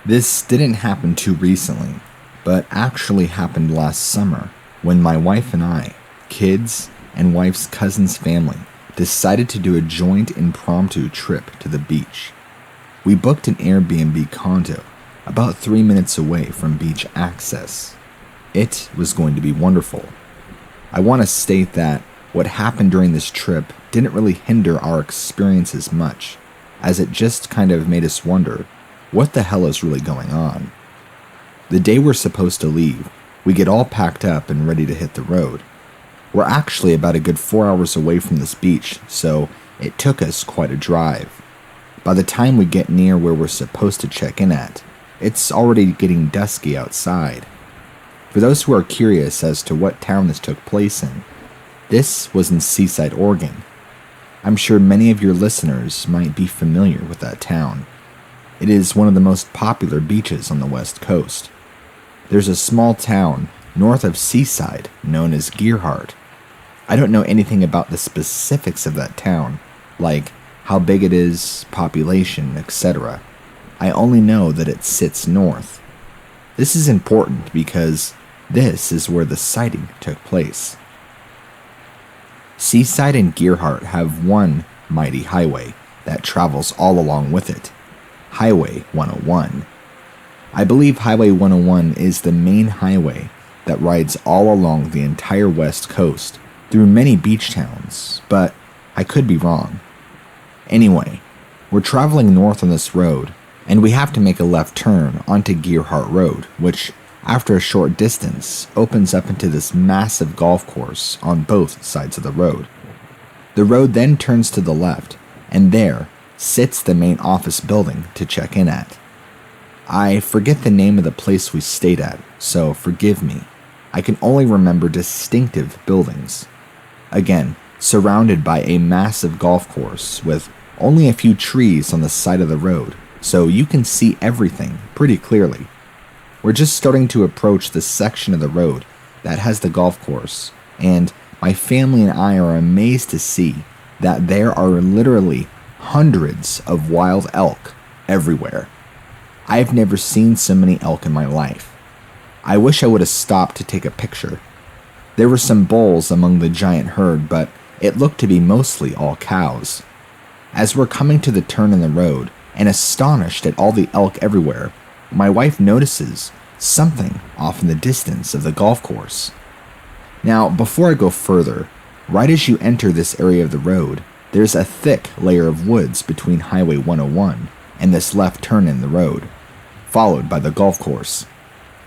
This didn't happen too recently, but actually happened last summer when my wife and I, kids, and wife's cousin's family decided to do a joint impromptu trip to the beach. We booked an Airbnb condo about 3 minutes away from beach access. It was going to be wonderful. I want to state that what happened during this trip didn't really hinder our experiences much, as it just kind of made us wonder, what the hell is really going on? The day we're supposed to leave, we get all packed up and ready to hit the road. We're actually about a good 4 hours away from this beach, so it took us quite a drive. By the time we get near where we're supposed to check in at, it's already getting dusky outside. For those who are curious as to what town this took place in, this was in Seaside, Oregon. I'm sure many of your listeners might be familiar with that town. It is one of the most popular beaches on the West Coast. There's a small town north of Seaside known as Gearhart. I don't know anything about the specifics of that town, like how big it is, population, etc. I only know that it sits north. This is important because this is where the sighting took place. Seaside and Gearhart have one mighty highway that travels all along with it, Highway 101. I believe Highway 101 is the main highway that rides all along the entire West Coast through many beach towns, but I could be wrong. Anyway, we're traveling north on this road, and we have to make a left turn onto Gearhart Road, which, after a short distance, opens up into this massive golf course on both sides of the road. The road then turns to the left, and there sits the main office building to check in at. I forget the name of the place we stayed at, so forgive me. I can only remember distinctive buildings. Again, surrounded by a massive golf course with only a few trees on the side of the road, so you can see everything pretty clearly. We're just starting to approach the section of the road that has the golf course, and my family and I are amazed to see that there are literally hundreds of wild elk everywhere. I've never seen so many elk in my life. I wish I would have stopped to take a picture. There were some bulls among the giant herd, but it looked to be mostly all cows. As we're coming to the turn in the road, and astonished at all the elk everywhere, my wife notices something off in the distance of the golf course. Now, before I go further, right as you enter this area of the road, there's a thick layer of woods between Highway 101 and this left turn in the road, followed by the golf course.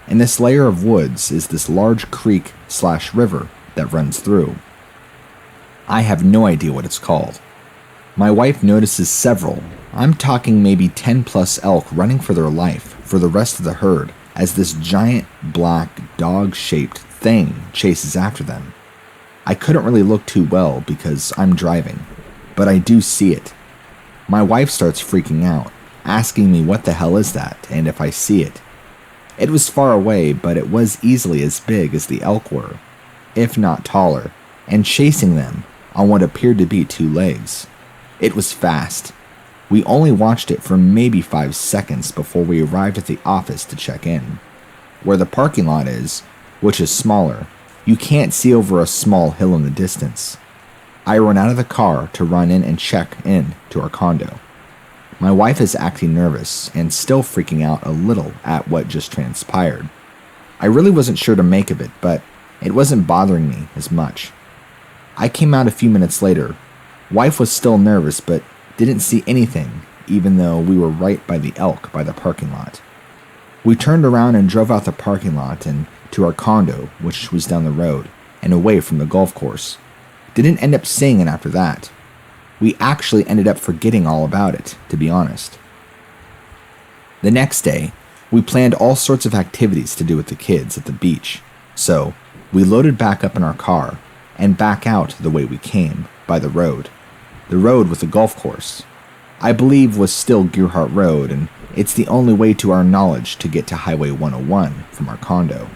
In this layer of woods is this large creek/river that runs through. I have no idea what it's called. My wife notices several, I'm talking maybe 10 plus elk running for their life for the rest of the herd as this giant black dog-shaped thing chases after them. I couldn't really look too well because I'm driving, but I do see it. My wife starts freaking out, asking me what the hell is that and if I see it. It was far away, but it was easily as big as the elk were, if not taller, and chasing them on what appeared to be 2 legs. It was fast. We only watched it for maybe 5 seconds before we arrived at the office to check in. Where the parking lot is, which is smaller, you can't see over a small hill in the distance. I run out of the car to run in and check in to our condo. My wife is acting nervous and still freaking out a little at what just transpired. I really wasn't sure to make of it, but it wasn't bothering me as much. I came out a few minutes later. Wife was still nervous, but didn't see anything, even though we were right by the elk by the parking lot. We turned around and drove out the parking lot and to our condo, which was down the road and away from the golf course. Didn't end up seeing it after that. We actually ended up forgetting all about it, to be honest. The next day, we planned all sorts of activities to do with the kids at the beach, so we loaded back up in our car and back out the way we came, by the road with the golf course. I believe was still Gearhart Road, and it's the only way to our knowledge to get to Highway 101 from our condo.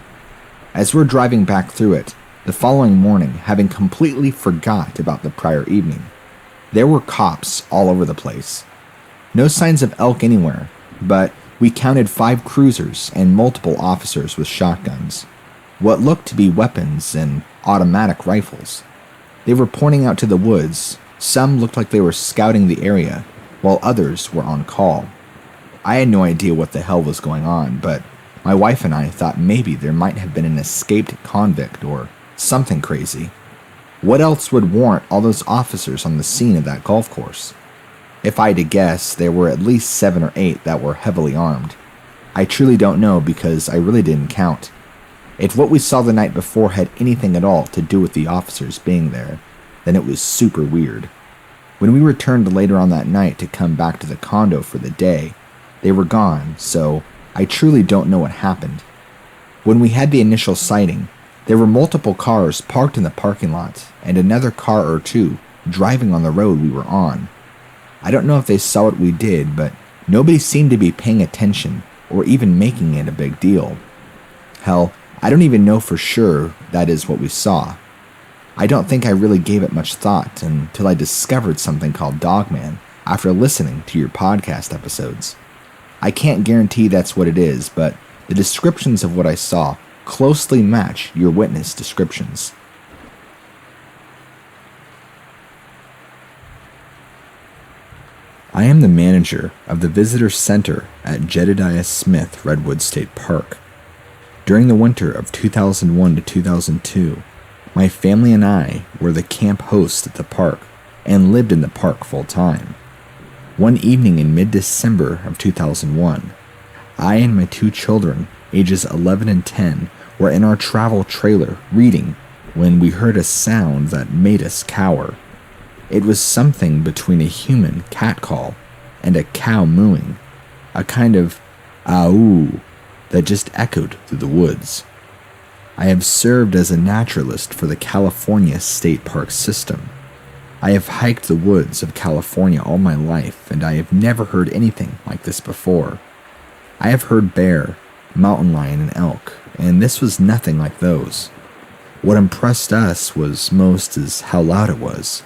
As we're driving back through it, the following morning, having completely forgot about the prior evening, there were cops all over the place. No signs of elk anywhere, but we counted 5 cruisers and multiple officers with shotguns, what looked to be weapons and automatic rifles. They were pointing out to the woods. Some looked like they were scouting the area, while others were on call. I had no idea what the hell was going on, but my wife and I thought maybe there might have been an escaped convict or something crazy. What else would warrant all those officers on the scene of that golf course? If I had to guess, there were at least 7 or 8 that were heavily armed. I truly don't know because I really didn't count. If what we saw the night before had anything at all to do with the officers being there, then it was super weird. When we returned later on that night to come back to the condo for the day, they were gone, so I truly don't know what happened. When we had the initial sighting, there were multiple cars parked in the parking lot and another car or 2 driving on the road we were on. I don't know if they saw what we did, but nobody seemed to be paying attention or even making it a big deal. Hell, I don't even know for sure that is what we saw. I don't think I really gave it much thought until I discovered something called Dogman after listening to your podcast episodes. I can't guarantee that's what it is, but the descriptions of what I saw closely match your witness descriptions. I am the manager of the Visitor Center at Jedediah Smith Redwood State Park. During the winter of 2001 to 2002, my family and I were the camp hosts at the park and lived in the park full time. One evening in mid-December of 2001, I and my 2 children, ages 11 and 10, were in our travel trailer reading when we heard a sound that made us cower. It was something between a human cat call and a cow mooing, a kind of "ah-oo" that just echoed through the woods. I have served as a naturalist for the California State Park System. I have hiked the woods of California all my life, and I have never heard anything like this before. I have heard bear, mountain lion, and elk, and this was nothing like those. What impressed us was most is how loud it was.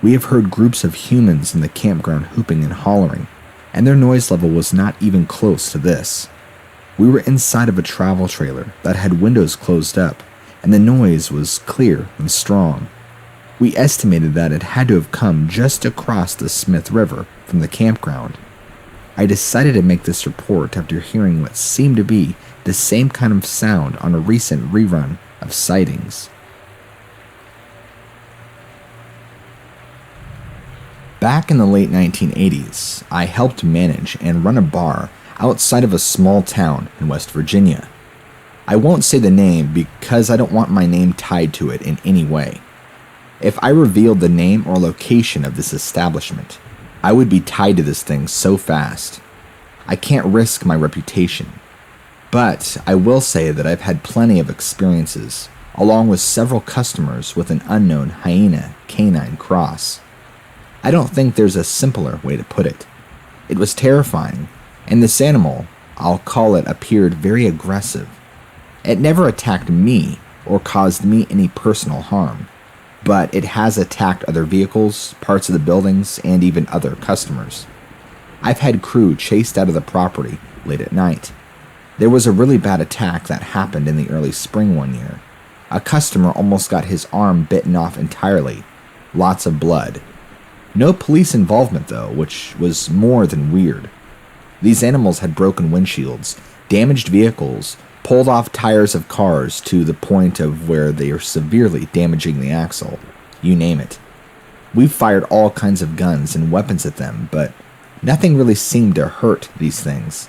We have heard groups of humans in the campground hooping and hollering, and their noise level was not even close to this. We were inside of a travel trailer that had windows closed up, and the noise was clear and strong. We estimated that it had to have come just across the Smith River from the campground. I decided to make this report after hearing what seemed to be the same kind of sound on a recent rerun of Sightings. Back in the late 1980s, I helped manage and run a bar outside of a small town in West Virginia. I won't say the name because I don't want my name tied to it in any way. If I revealed the name or location of this establishment, I would be tied to this thing so fast. I can't risk my reputation. But I will say that I've had plenty of experiences, along with several customers with an unknown hyena canine cross. I don't think there's a simpler way to put it. It was terrifying, and this animal, I'll call it, appeared very aggressive. It never attacked me or caused me any personal harm, but it has attacked other vehicles, parts of the buildings, and even other customers. I've had crew chased out of the property late at night. There was a really bad attack that happened in the early spring one year. A customer almost got his arm bitten off entirely. Lots of blood. No police involvement though, which was more than weird. These animals had broken windshields, damaged vehicles, pulled off tires of cars to the point of where they are severely damaging the axle. You name it. We fired all kinds of guns and weapons at them, but nothing really seemed to hurt these things.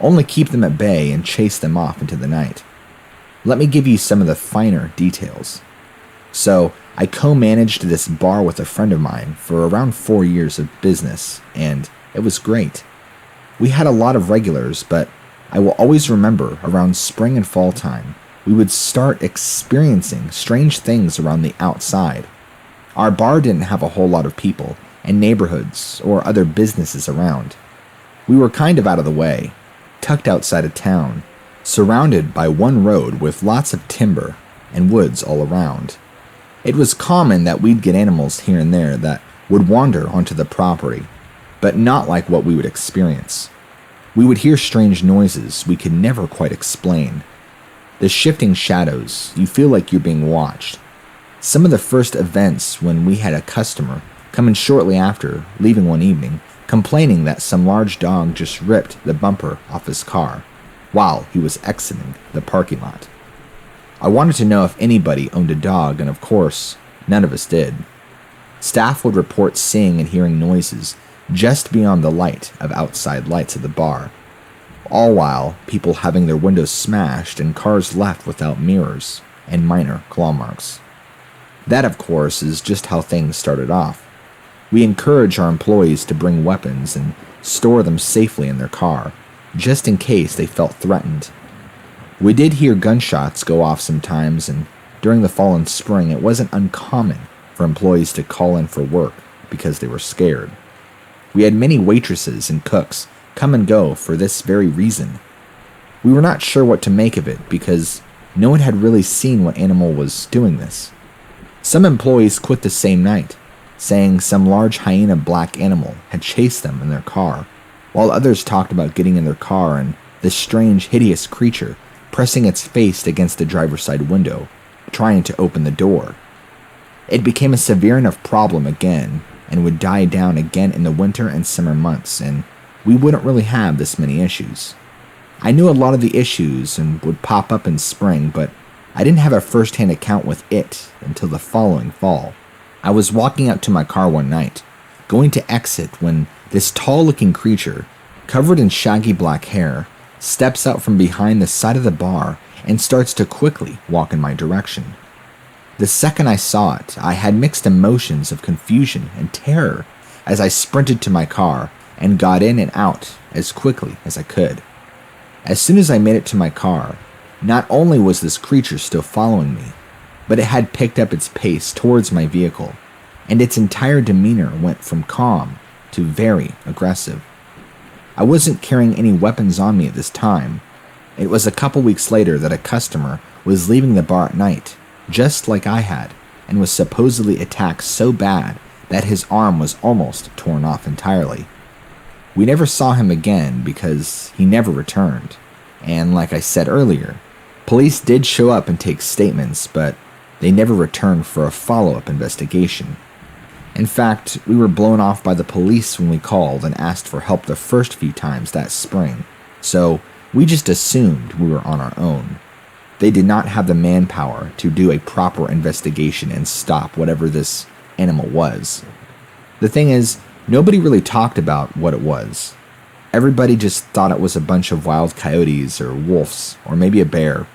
Only keep them at bay and chase them off into the night. Let me give you some of the finer details. So, I co-managed this bar with a friend of mine for around 4 years of business, and it was great. We had a lot of regulars, but I will always remember around spring and fall time, we would start experiencing strange things around the outside. Our bar didn't have a whole lot of people and neighborhoods or other businesses around. We were kind of out of the way, tucked outside of town, surrounded by one road with lots of timber and woods all around. It was common that we'd get animals here and there that would wander onto the property, but not like what we would experience. We would hear strange noises we could never quite explain. The shifting shadows, you feel like you're being watched. Some of the first events when we had a customer come in shortly after, leaving one evening, complaining that some large dog just ripped the bumper off his car while he was exiting the parking lot. I wanted to know if anybody owned a dog, and of course, none of us did. Staff would report seeing and hearing noises just beyond the light of outside lights of the bar, all while people having their windows smashed and cars left without mirrors and minor claw marks. That, of course, is just how things started off. We encourage our employees to bring weapons and store them safely in their car, just in case they felt threatened. We did hear gunshots go off sometimes, and during the fall and spring, it wasn't uncommon for employees to call in for work because they were scared. We had many waitresses and cooks come and go for this very reason. We were not sure what to make of it because no one had really seen what animal was doing this. Some employees quit the same night, saying some large hyena black animal had chased them in their car, while others talked about getting in their car and this strange, hideous creature pressing its face against the driver's side window, trying to open the door. It became a severe enough problem again and would die down again in the winter and summer months, and we wouldn't really have this many issues. I knew a lot of the issues and would pop up in spring, but I didn't have a first-hand account with it until the following fall. I was walking out to my car one night, going to exit when this tall-looking creature, covered in shaggy black hair, steps out from behind the side of the bar and starts to quickly walk in my direction. The second I saw it, I had mixed emotions of confusion and terror as I sprinted to my car and got in and out as quickly as I could. As soon as I made it to my car, not only was this creature still following me, but it had picked up its pace towards my vehicle, and its entire demeanor went from calm to very aggressive. I wasn't carrying any weapons on me at this time. It was a couple weeks later that a customer was leaving the bar at night, just like I had, and was supposedly attacked so bad that his arm was almost torn off entirely. We never saw him again because he never returned, and like I said earlier, police did show up and take statements, but they never returned for a follow-up investigation. In fact, we were blown off by the police when we called and asked for help the first few times that spring, so we just assumed we were on our own. They did not have the manpower to do a proper investigation and stop whatever this animal was. The thing is, nobody really talked about what it was. Everybody just thought it was a bunch of wild coyotes or wolves or maybe a bear.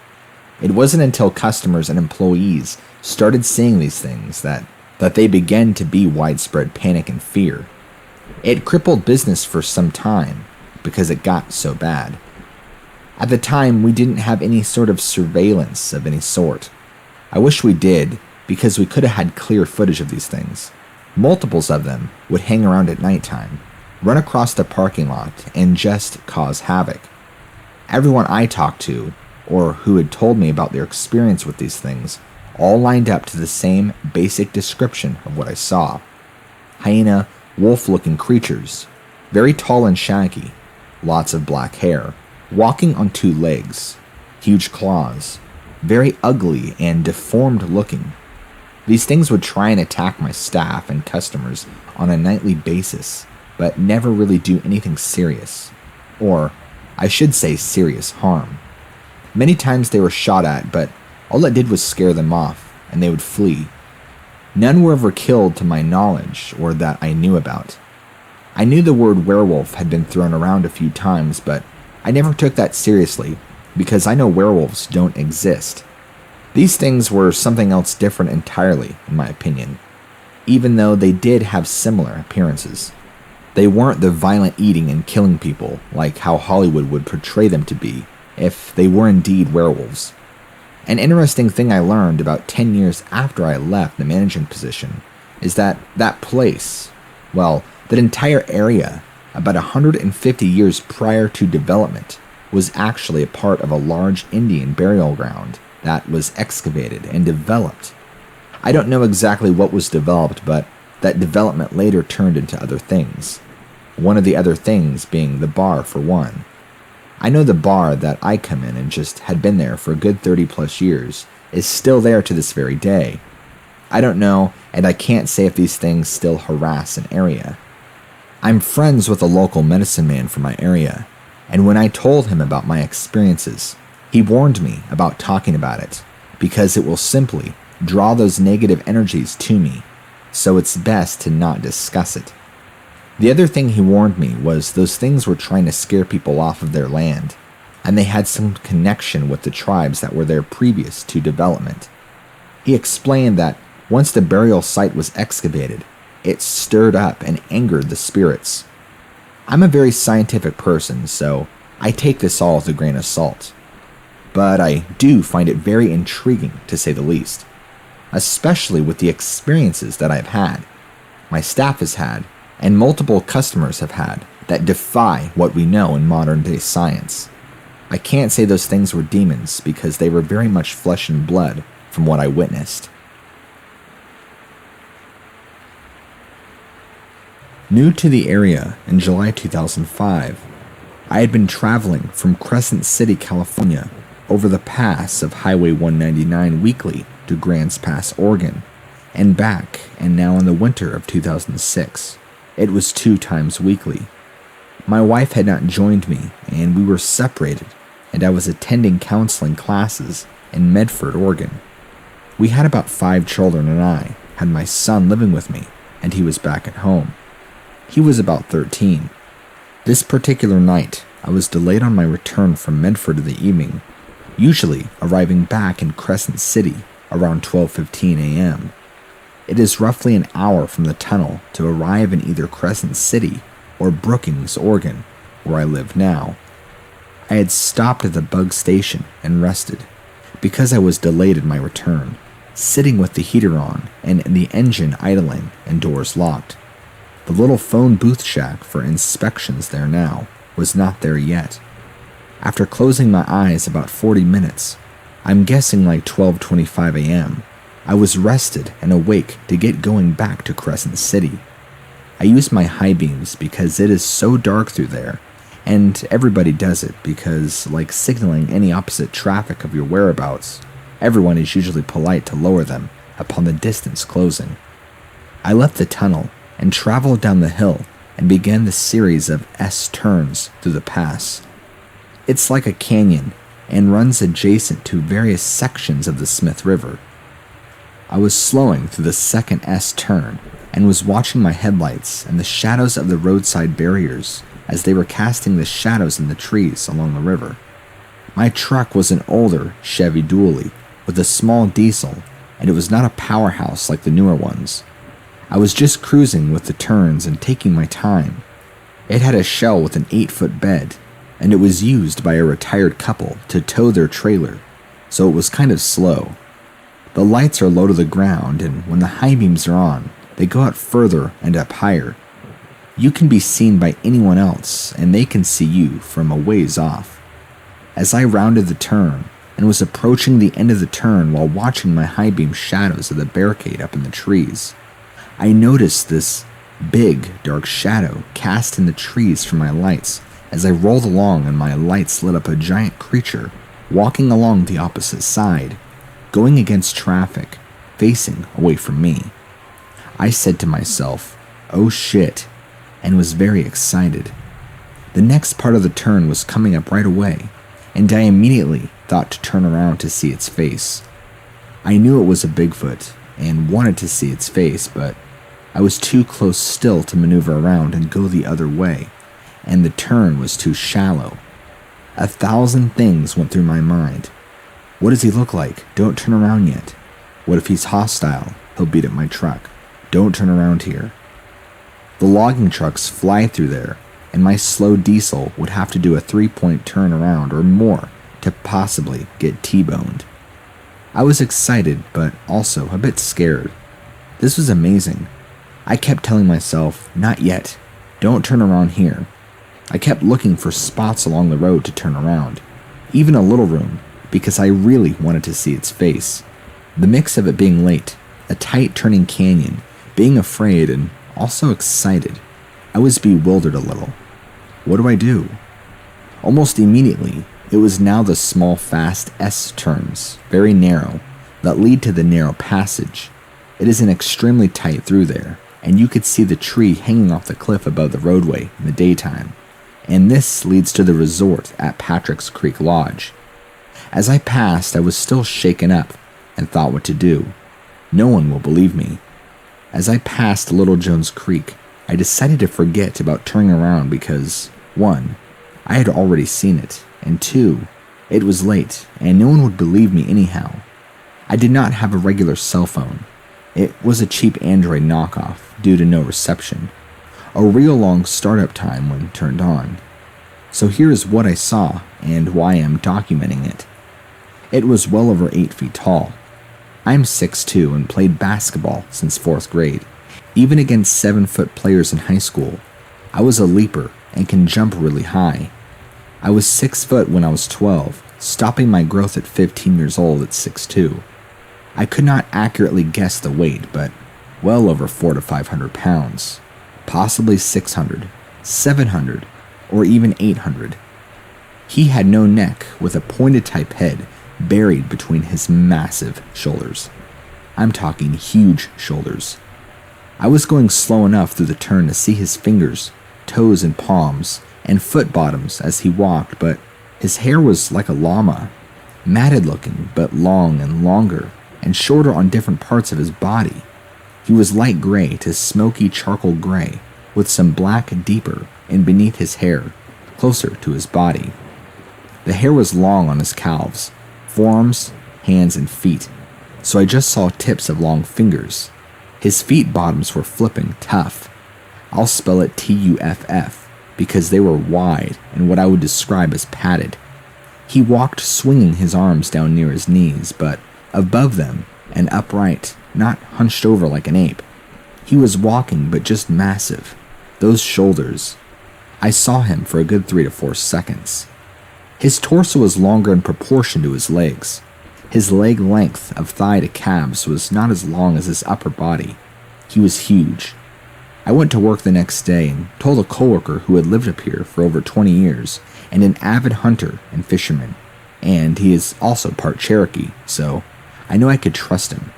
It wasn't until customers and employees started seeing these things that they began to be widespread panic and fear. It crippled business for some time because it got so bad. At the time, we didn't have any sort of surveillance of any sort. I wish we did, because we could have had clear footage of these things. Multiples of them would hang around at nighttime, run across the parking lot, and just cause havoc. Everyone I talked to, or who had told me about their experience with these things, all lined up to the same basic description of what I saw. Hyena, wolf-looking creatures, very tall and shaggy, lots of black hair, walking on two legs, huge claws, very ugly and deformed looking. These things would try and attack my staff and customers on a nightly basis, but never really do anything serious, or I should say serious harm. Many times they were shot at, but all it did was scare them off, and they would flee. None were ever killed to my knowledge, or that I knew about. I knew the word werewolf had been thrown around a few times, but I never took that seriously, because I know werewolves don't exist. These things were something else different entirely, in my opinion, even though they did have similar appearances. They weren't the violent eating and killing people like how Hollywood would portray them to be if they were indeed werewolves. An interesting thing I learned about 10 years after I left the managing position is that place, well, that entire area, about 150 years prior to development, was actually a part of a large Indian burial ground that was excavated and developed. I don't know exactly what was developed, but that development later turned into other things. one of the other things being the bar for one. I know the bar that I come in and just had been there for a good 30 plus years is still there to this very day. I don't know, and I can't say if these things still harass an area. I'm friends with a local medicine man from my area, and when I told him about my experiences, he warned me about talking about it, because it will simply draw those negative energies to me, so it's best to not discuss it. The other thing he warned me was those things were trying to scare people off of their land, and they had some connection with the tribes that were there previous to development. He explained that once the burial site was excavated, it stirred up and angered the spirits. I'm a very scientific person, so I take this all with a grain of salt. But I do find it very intriguing, to say the least, especially with the experiences that I've had, my staff has had, and multiple customers have had that defy what we know in modern day science. I can't say those things were demons because they were very much flesh and blood from what I witnessed. New to the area in July 2005, I had been traveling from Crescent City, California, over the pass of Highway 199 weekly to Grants Pass, Oregon, and back, and now in the winter of 2006, it was 2 times weekly. My wife had not joined me, and we were separated, and I was attending counseling classes in Medford, Oregon. We had about 5 children, and I had my son living with me, and he was back at home. He was about 13. This particular night, I was delayed on my return from Medford in the evening, usually arriving back in Crescent City around 12:15 a.m. It is roughly an hour from the tunnel to arrive in either Crescent City or Brookings, Oregon, where I live now. I had stopped at the bug station and rested, because I was delayed in my return, sitting with the heater on and the engine idling and doors locked. The little phone booth shack for inspections there now was not there yet. After closing my eyes about 40 minutes, I'm guessing like 12:25 a.m., I was rested and awake to get going back to Crescent City. I use my high beams because it is so dark through there, and everybody does it because, like signaling any opposite traffic of your whereabouts, everyone is usually polite to lower them upon the distance closing. I left the tunnel and traveled down the hill and began the series of S-turns through the pass. It's like a canyon and runs adjacent to various sections of the Smith River. I was slowing through the second S-turn and was watching my headlights and the shadows of the roadside barriers as they were casting the shadows in the trees along the river. My truck was an older Chevy dually with a small diesel, and it was not a powerhouse like the newer ones. I was just cruising with the turns and taking my time. It had a shell with an 8-foot bed, and it was used by a retired couple to tow their trailer, so it was kind of slow. The lights are low to the ground, and when the high beams are on, they go out further and up higher. You can be seen by anyone else, and they can see you from a ways off. As I rounded the turn and was approaching the end of the turn while watching my high beam shadows of the barricade up in the trees, I noticed this big, dark shadow cast in the trees from my lights as I rolled along and my lights lit up a giant creature walking along the opposite side, going against traffic, facing away from me. I said to myself, "Oh shit," and was very excited. The next part of the turn was coming up right away, and I immediately thought to turn around to see its face. I knew it was a Bigfoot and wanted to see its face, but I was too close still to maneuver around and go the other way, and the turn was too shallow. 1,000 things went through my mind. What does he look like? Don't turn around yet. What if he's hostile? He'll beat up my truck. Don't turn around here. The logging trucks fly through there, and my slow diesel would have to do a 3-point turn around or more to possibly get T-boned. I was excited, but also a bit scared. This was amazing. I kept telling myself, not yet. Don't turn around here. I kept looking for spots along the road to turn around, even a little room, because I really wanted to see its face. The mix of it being late, a tight turning canyon, being afraid, and also excited. I was bewildered a little. What do I do? Almost immediately, it was now the small, fast S-turns, very narrow, that lead to the narrow passage. It isn't extremely tight through there, and you could see the tree hanging off the cliff above the roadway in the daytime. And this leads to the resort at Patrick's Creek Lodge. As I passed, I was still shaken up and thought what to do. No one will believe me. As I passed Little Jones Creek, I decided to forget about turning around because, 1, I had already seen it, and 2, it was late and no one would believe me anyhow. I did not have a regular cell phone. It was a cheap Android knockoff due to no reception. A real long startup time when turned on. So here is what I saw and why I am documenting it. It was well over 8 feet tall. I'm 6'2" and played basketball since 4th grade, even against 7-foot players in high school. I was a leaper and can jump really high. I was 6 foot when I was 12, stopping my growth at 15 years old at 6'2". I could not accurately guess the weight, but well over 400 to 500 pounds, possibly 600, 700, or even 800. He had no neck with a pointed type head buried between his massive shoulders. I'm talking huge shoulders. I was going slow enough through the turn to see his fingers, toes and palms, and foot bottoms as he walked, but his hair was like a llama, matted looking but long and longer, and shorter on different parts of his body. He was light gray to smoky charcoal gray, with some black deeper and beneath his hair, closer to his body. The hair was long on his calves, forearms, hands, and feet, so I just saw tips of long fingers. His feet bottoms were flipping tough. I'll spell it Tuff, because they were wide and what I would describe as padded. He walked swinging his arms down near his knees, but above them and upright, not hunched over like an ape. He was walking, but just massive. Those shoulders. I saw him for a good 3 to 4 seconds. His torso was longer in proportion to his legs. His leg length of thigh to calves was not as long as his upper body. He was huge. I went to work the next day and told a coworker who had lived up here for over 20 years and an avid hunter and fisherman, and he is also part Cherokee, so I knew I could trust him.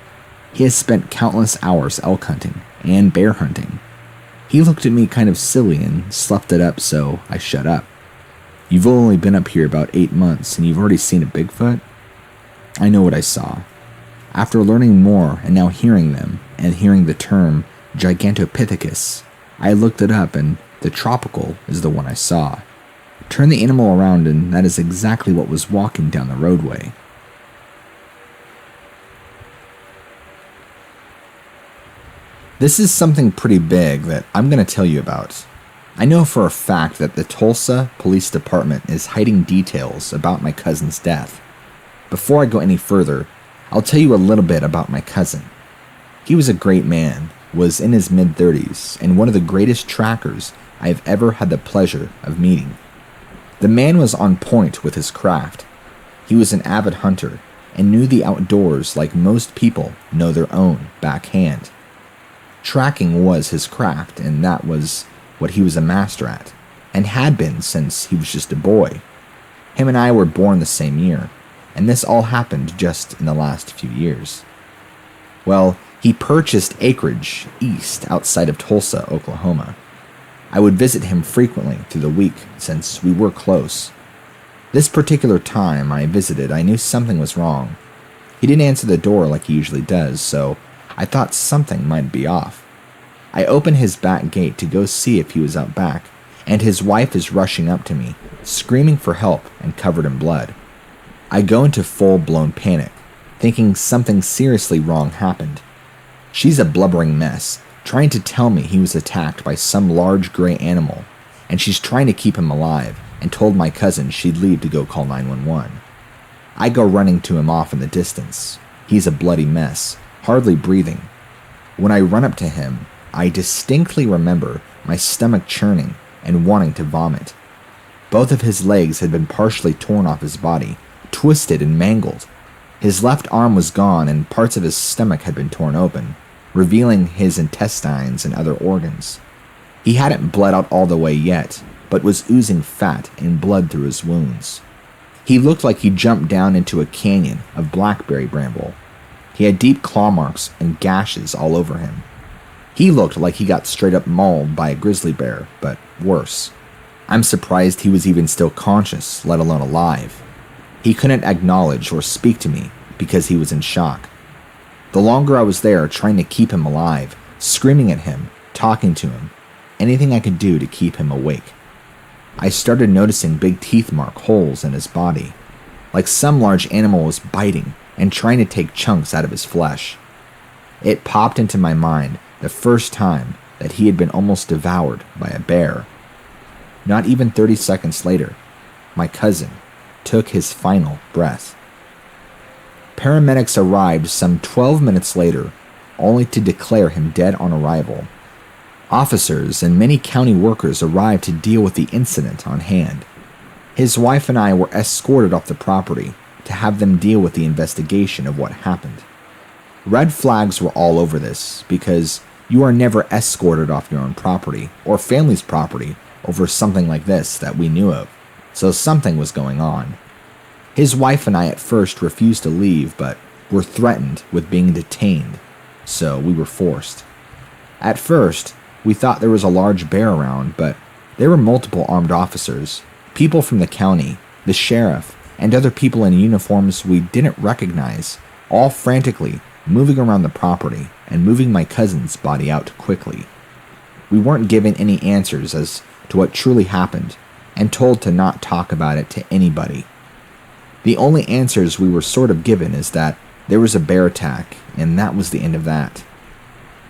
He has spent countless hours elk hunting and bear hunting. He looked at me kind of silly and sloughed it up, so I shut up. You've only been up here about 8 months and you've already seen a Bigfoot? I know what I saw. After learning more and now hearing them and hearing the term Gigantopithecus, I looked it up and the tropical is the one I saw. Turn the animal around and that is exactly what was walking down the roadway. This is something pretty big that I'm going to tell you about. I know for a fact that the Tulsa Police Department is hiding details about my cousin's death. Before I go any further, I'll tell you a little bit about my cousin. He was a great man, was in his mid-30s, and one of the greatest trackers I have ever had the pleasure of meeting. The man was on point with his craft. He was an avid hunter and knew the outdoors like most people know their own backhand. Tracking was his craft, and that was what he was a master at, and had been since he was just a boy. Him and I were born the same year, and this all happened just in the last few years. Well, he purchased acreage east outside of Tulsa, Oklahoma. I would visit him frequently through the week since we were close. This particular time I visited, I knew something was wrong. He didn't answer the door like he usually does, so I thought something might be off. I opened his back gate to go see if he was out back, and his wife is rushing up to me, screaming for help and covered in blood. I go into full-blown panic, thinking something seriously wrong happened. She's a blubbering mess, trying to tell me he was attacked by some large gray animal, and she's trying to keep him alive, and told my cousin she'd leave to go call 911. I go running to him off in the distance. He's a bloody mess, hardly breathing. When I run up to him, I distinctly remember my stomach churning and wanting to vomit. Both of his legs had been partially torn off his body, twisted and mangled. His left arm was gone and parts of his stomach had been torn open, revealing his intestines and other organs. He hadn't bled out all the way yet, but was oozing fat and blood through his wounds. He looked like he jumped down into a canyon of blackberry bramble. He had deep claw marks and gashes all over him. He looked like he got straight up mauled by a grizzly bear, but worse. I'm surprised he was even still conscious, let alone alive. He couldn't acknowledge or speak to me because he was in shock. The longer I was there trying to keep him alive, screaming at him, talking to him, anything I could do to keep him awake. I started noticing big teeth mark holes in his body, like some large animal was biting and trying to take chunks out of his flesh. It popped into my mind the first time that he had been almost devoured by a bear. Not even 30 seconds later, my cousin took his final breath. Paramedics arrived some 12 minutes later, only to declare him dead on arrival. Officers and many county workers arrived to deal with the incident on hand. His wife and I were escorted off the property to have them deal with the investigation of what happened. Red flags were all over this because you are never escorted off your own property or family's property over something like this that we knew of, so something was going on. His wife and I at first refused to leave, but were threatened with being detained, so we were forced. At first, we thought there was a large bear around, but there were multiple armed officers, people from the county, the sheriff, and other people in uniforms we didn't recognize, all frantically moving around the property and moving my cousin's body out quickly. We weren't given any answers as to what truly happened and told to not talk about it to anybody. The only answers we were sort of given is that there was a bear attack, and that was the end of that.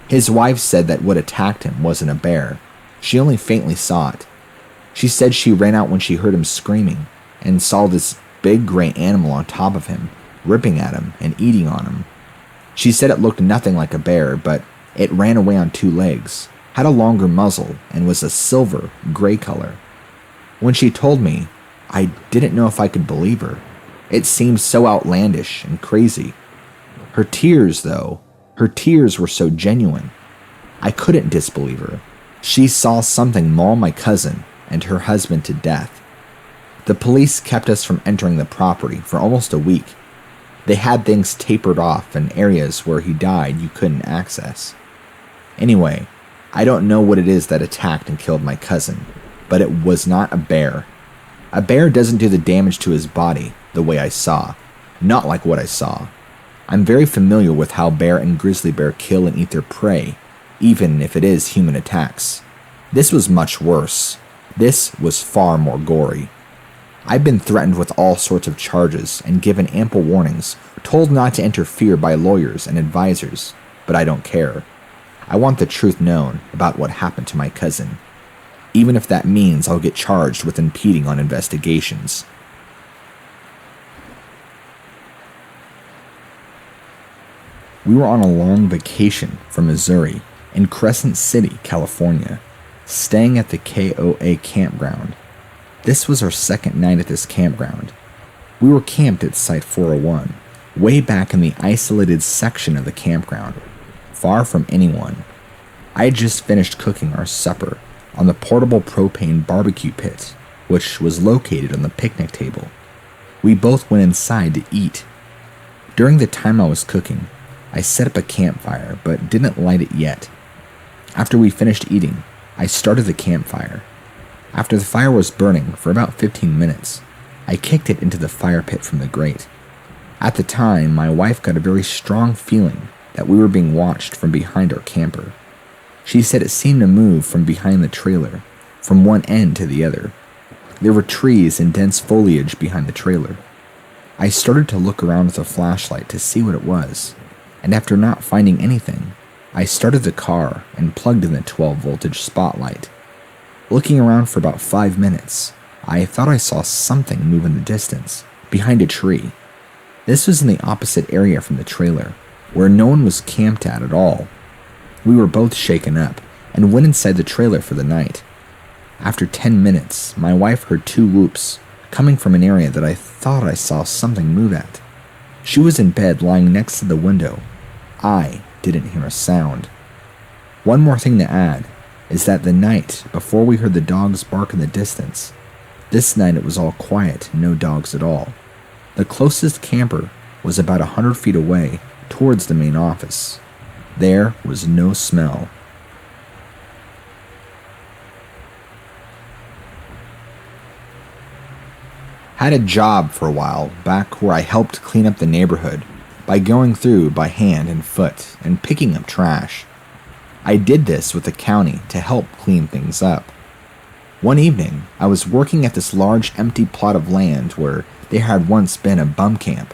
His wife said that what attacked him wasn't a bear. She only faintly saw it. She said she ran out when she heard him screaming and saw this big gray animal on top of him, ripping at him and eating on him. She said it looked nothing like a bear, but it ran away on two legs, had a longer muzzle, and was a silver gray color. When she told me, I didn't know if I could believe her. It seemed so outlandish and crazy. Her tears were so genuine. I couldn't disbelieve her. She saw something maul my cousin and her husband to death. The police kept us from entering the property for almost a week. They had things tapered off and areas where he died you couldn't access. Anyway, I don't know what it is that attacked and killed my cousin, but it was not a bear. A bear doesn't do the damage to his body the way I saw, not like what I saw. I'm very familiar with how bear and grizzly bear kill and eat their prey, even if it is human attacks. This was much worse. This was far more gory. I've been threatened with all sorts of charges and given ample warnings, told not to interfere by lawyers and advisors, but I don't care. I want the truth known about what happened to my cousin, even if that means I'll get charged with impeding on investigations. We were on a long vacation from Missouri in Crescent City, California, staying at the KOA campground. This was our second night at this campground. We were camped at Site 401, way back in the isolated section of the campground, far from anyone. I had just finished cooking our supper on the portable propane barbecue pit, which was located on the picnic table. We both went inside to eat. During the time I was cooking, I set up a campfire but didn't light it yet. After we finished eating, I started the campfire. After the fire was burning for about 15 minutes, I kicked it into the fire pit from the grate. At the time, my wife got a very strong feeling that we were being watched from behind our camper. She said it seemed to move from behind the trailer, from one end to the other. There were trees and dense foliage behind the trailer. I started to look around with a flashlight to see what it was, and after not finding anything, I started the car and plugged in the 12-voltage spotlight. Looking around for about 5 minutes, I thought I saw something move in the distance, behind a tree. This was in the opposite area from the trailer, where no one was camped at all. We were both shaken up and went inside the trailer for the night. After 10 minutes, my wife heard 2 whoops coming from an area that I thought I saw something move at. She was in bed lying next to the window. I didn't hear a sound. One more thing to add. is that the night before we heard the dogs bark in the distance, this night it was all quiet, no dogs at all. The closest camper was about 100 feet away towards the main office. There was no smell. Had a job for a while back where I helped clean up the neighborhood by going through by hand and foot and picking up trash. I did this with the county to help clean things up. One evening, I was working at this large empty plot of land where there had once been a bum camp.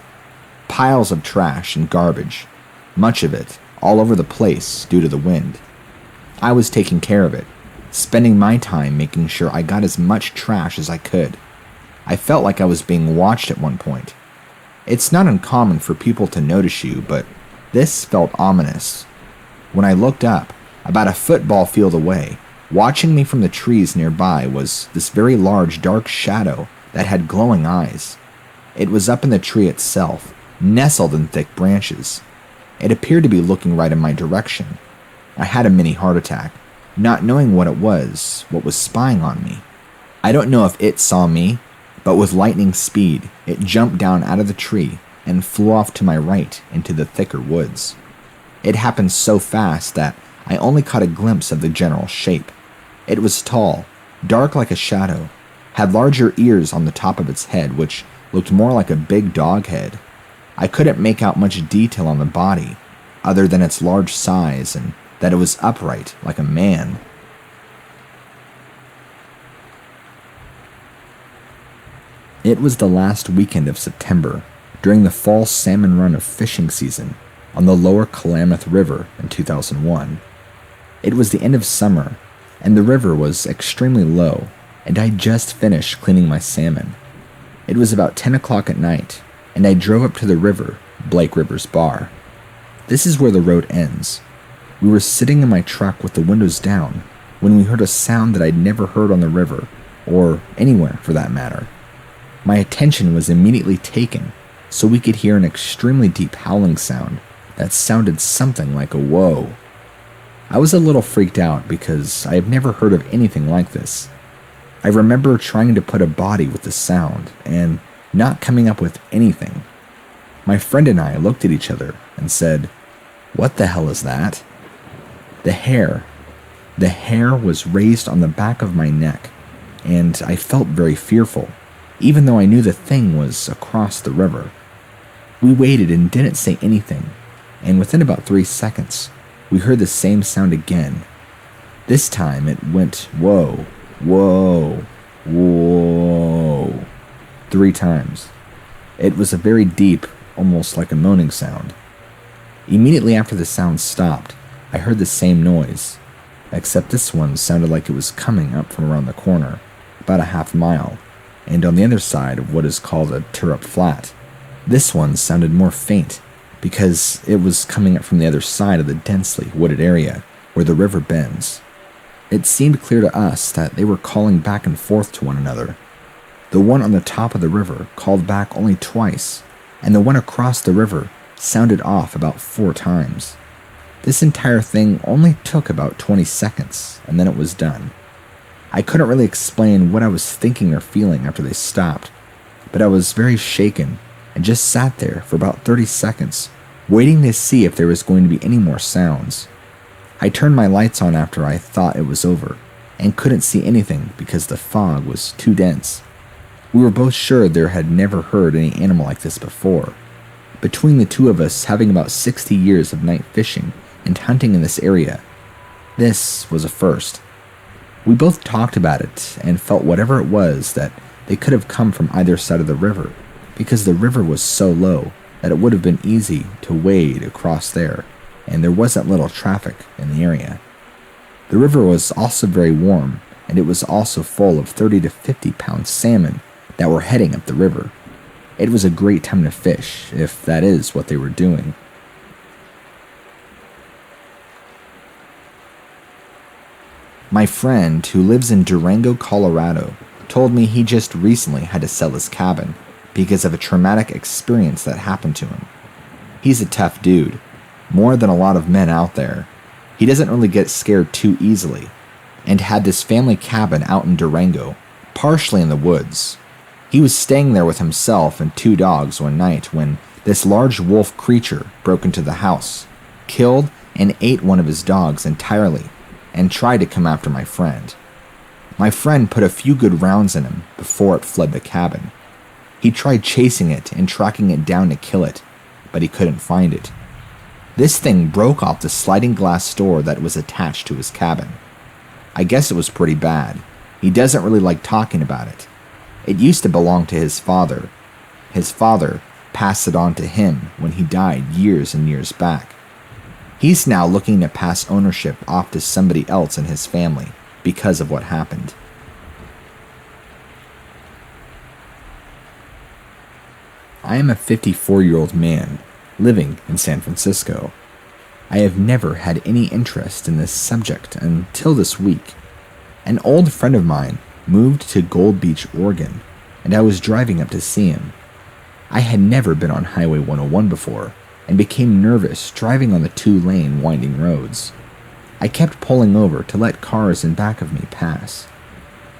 Piles of trash and garbage, much of it all over the place due to the wind. I was taking care of it, spending my time making sure I got as much trash as I could. I felt like I was being watched at one point. It's not uncommon for people to notice you, but this felt ominous. When I looked up, about a football field away, watching me from the trees nearby was this very large dark shadow that had glowing eyes. It was up in the tree itself, nestled in thick branches. It appeared to be looking right in my direction. I had a mini heart attack, not knowing what it was, what was spying on me. I don't know if it saw me, but with lightning speed, it jumped down out of the tree and flew off to my right into the thicker woods. It happened so fast that I only caught a glimpse of the general shape. It was tall, dark like a shadow, had larger ears on the top of its head, which looked more like a big dog head. I couldn't make out much detail on the body, other than its large size and that it was upright like a man. It was the last weekend of September, during the fall salmon run of fishing season on the lower Klamath River in 2001. It was the end of summer, and the river was extremely low, and I just finished cleaning my salmon. It was about 10 o'clock at night, and I drove up to the river, Blake River's bar. This is where the road ends. We were sitting in my truck with the windows down when we heard a sound that I'd never heard on the river, or anywhere for that matter. My attention was immediately taken, so we could hear an extremely deep howling sound that sounded something like a whoa. I was a little freaked out because I have never heard of anything like this. I remember trying to put a body with the sound and not coming up with anything. My friend and I looked at each other and said, "What the hell is that?" The hair was raised on the back of my neck, and I felt very fearful, even though I knew the thing was across the river. We waited and didn't say anything, and within about 3 seconds, we heard the same sound again. This time it went whoa, whoa, whoa, 3 times. It was a very deep, almost like a moaning sound. Immediately after the sound stopped, I heard the same noise, except this one sounded like it was coming up from around the corner, about a half mile, and on the other side of what is called a turrup flat. This one sounded more faint, because it was coming up from the other side of the densely wooded area where the river bends. It seemed clear to us that they were calling back and forth to one another. The one on the top of the river called back only twice, and the one across the river sounded off about 4 times. This entire thing only took about 20 seconds, and then it was done. I couldn't really explain what I was thinking or feeling after they stopped, but I was very shaken and just sat there for about 30 seconds, waiting to see if there was going to be any more sounds. I turned my lights on after I thought it was over, and couldn't see anything because the fog was too dense. We were both sure there had never heard any animal like this before. Between the two of us having about 60 years of night fishing and hunting in this area, this was a first. We both talked about it and felt whatever it was that they could have come from either side of the river, because the river was so low that it would have been easy to wade across there, and there wasn't little traffic in the area. The river was also very warm, and it was also full of 30 to 50 pound salmon that were heading up the river. It was a great time to fish, if that is what they were doing. My friend, who lives in Durango, Colorado, told me he just recently had to sell his cabin because of a traumatic experience that happened to him. He's a tough dude, more than a lot of men out there. He doesn't really get scared too easily, and had this family cabin out in Durango, partially in the woods. He was staying there with himself and 2 dogs one night when this large wolf creature broke into the house, killed and ate one of his dogs entirely, and tried to come after my friend. My friend put a few good rounds in him before it fled the cabin. He tried chasing it and tracking it down to kill it, but he couldn't find it. This thing broke off the sliding glass door that was attached to his cabin. I guess it was pretty bad. He doesn't really like talking about it. It used to belong to his father. His father passed it on to him when he died years and years back. He's now looking to pass ownership off to somebody else in his family because of what happened. I am a 54-year-old man living in San Francisco. I have never had any interest in this subject until this week. An old friend of mine moved to Gold Beach, Oregon, and I was driving up to see him. I had never been on Highway 101 before and became nervous driving on the 2-lane winding roads. I kept pulling over to let cars in back of me pass.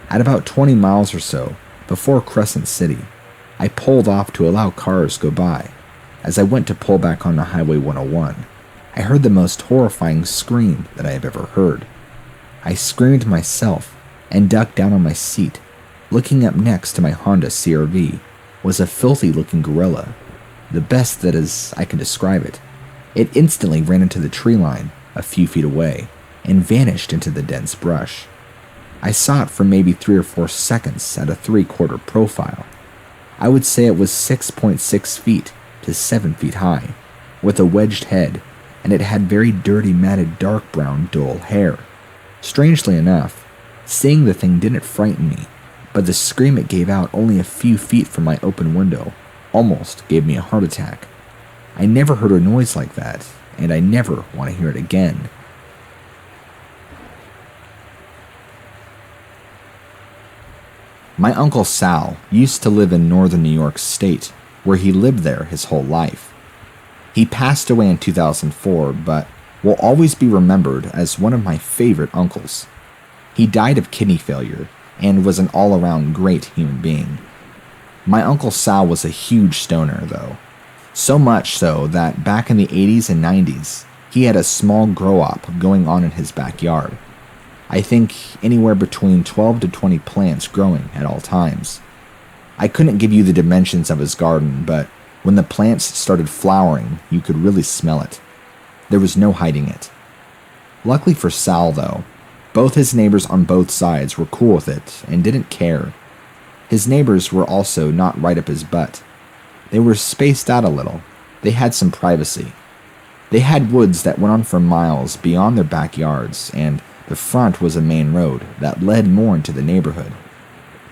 At about 20 miles or so before Crescent City, I pulled off to allow cars go by. As I went to pull back onto Highway 101, I heard the most horrifying scream that I have ever heard. I screamed myself and ducked down on my seat. Looking up next to my Honda CR-V was a filthy-looking gorilla, the best that is I can describe it. It instantly ran into the tree line a few feet away and vanished into the dense brush. I saw it for maybe 3 or 4 seconds at a 3/4 profile. I would say it was 6.6 feet to 7 feet high, with a wedged head, and it had very dirty matted dark brown dull hair. Strangely enough, seeing the thing didn't frighten me, but the scream it gave out only a few feet from my open window almost gave me a heart attack. I never heard a noise like that, and I never want to hear it again. My Uncle Sal used to live in northern New York State, where he lived there his whole life. He passed away in 2004, but will always be remembered as one of my favorite uncles. He died of kidney failure and was an all-around great human being. My Uncle Sal was a huge stoner, though. So much so that back in the 80s and 90s, he had a small grow-op going on in his backyard. I think anywhere between 12 to 20 plants growing at all times. I couldn't give you the dimensions of his garden, but when the plants started flowering, you could really smell it. There was no hiding it. Luckily for Sal, though, both his neighbors on both sides were cool with it and didn't care. His neighbors were also not right up his butt. They were spaced out a little. They had some privacy. They had woods that went on for miles beyond their backyards, and the front was a main road that led more into the neighborhood.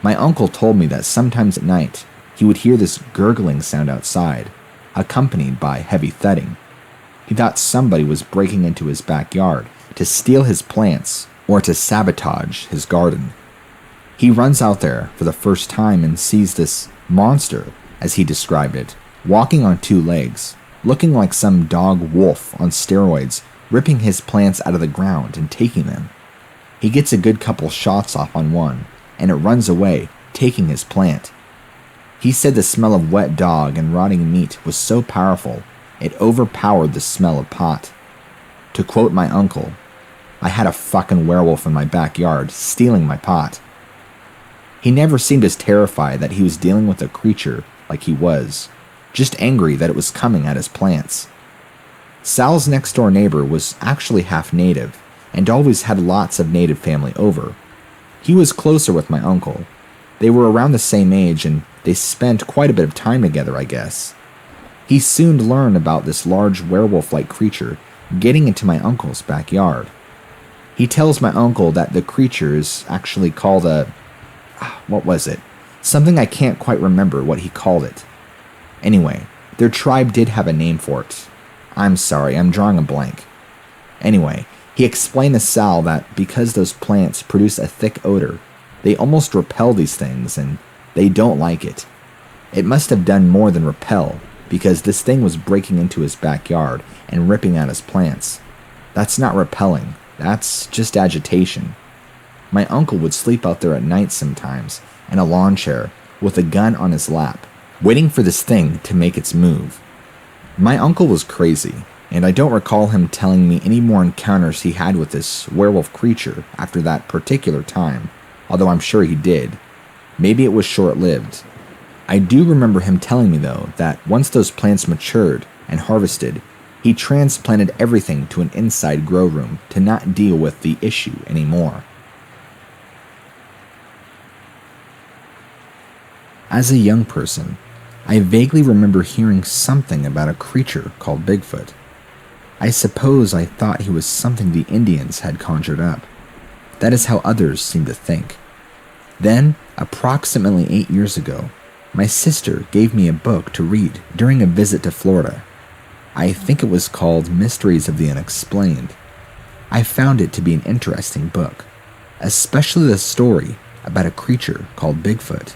My uncle told me that sometimes at night, he would hear this gurgling sound outside, accompanied by heavy thudding. He thought somebody was breaking into his backyard to steal his plants or to sabotage his garden. He runs out there for the first time and sees this monster, as he described it, walking on 2 legs, looking like some dog wolf on steroids, ripping his plants out of the ground and taking them. He gets a good couple shots off on one, and it runs away, taking his plant. He said the smell of wet dog and rotting meat was so powerful, it overpowered the smell of pot. To quote my uncle, "I had a fucking werewolf in my backyard stealing my pot." He never seemed as terrified that he was dealing with a creature like he was, just angry that it was coming at his plants. Sal's next door neighbor was actually half native and always had lots of native family over. He was closer with my uncle. They were around the same age and they spent quite a bit of time together, I guess. He soon learned about this large werewolf-like creature getting into my uncle's backyard. He tells my uncle that the creature is actually called what was it? Something I can't quite remember what he called it. Anyway, their tribe did have a name for it. I'm sorry, I'm drawing a blank. Anyway, he explained to Sal that because those plants produce a thick odor, they almost repel these things and they don't like it. It must have done more than repel, because this thing was breaking into his backyard and ripping out his plants. That's not repelling, that's just agitation. My uncle would sleep out there at night sometimes, in a lawn chair, with a gun on his lap, waiting for this thing to make its move. My uncle was crazy, and I don't recall him telling me any more encounters he had with this werewolf creature after that particular time, although I'm sure he did. Maybe it was short-lived. I do remember him telling me, though, that once those plants matured and harvested, he transplanted everything to an inside grow room to not deal with the issue anymore. As a young person, I vaguely remember hearing something about a creature called Bigfoot. I suppose I thought he was something the Indians had conjured up. That is how others seem to think. Then, approximately 8 years ago, my sister gave me a book to read during a visit to Florida. I think it was called Mysteries of the Unexplained. I found it to be an interesting book, especially the story about a creature called Bigfoot.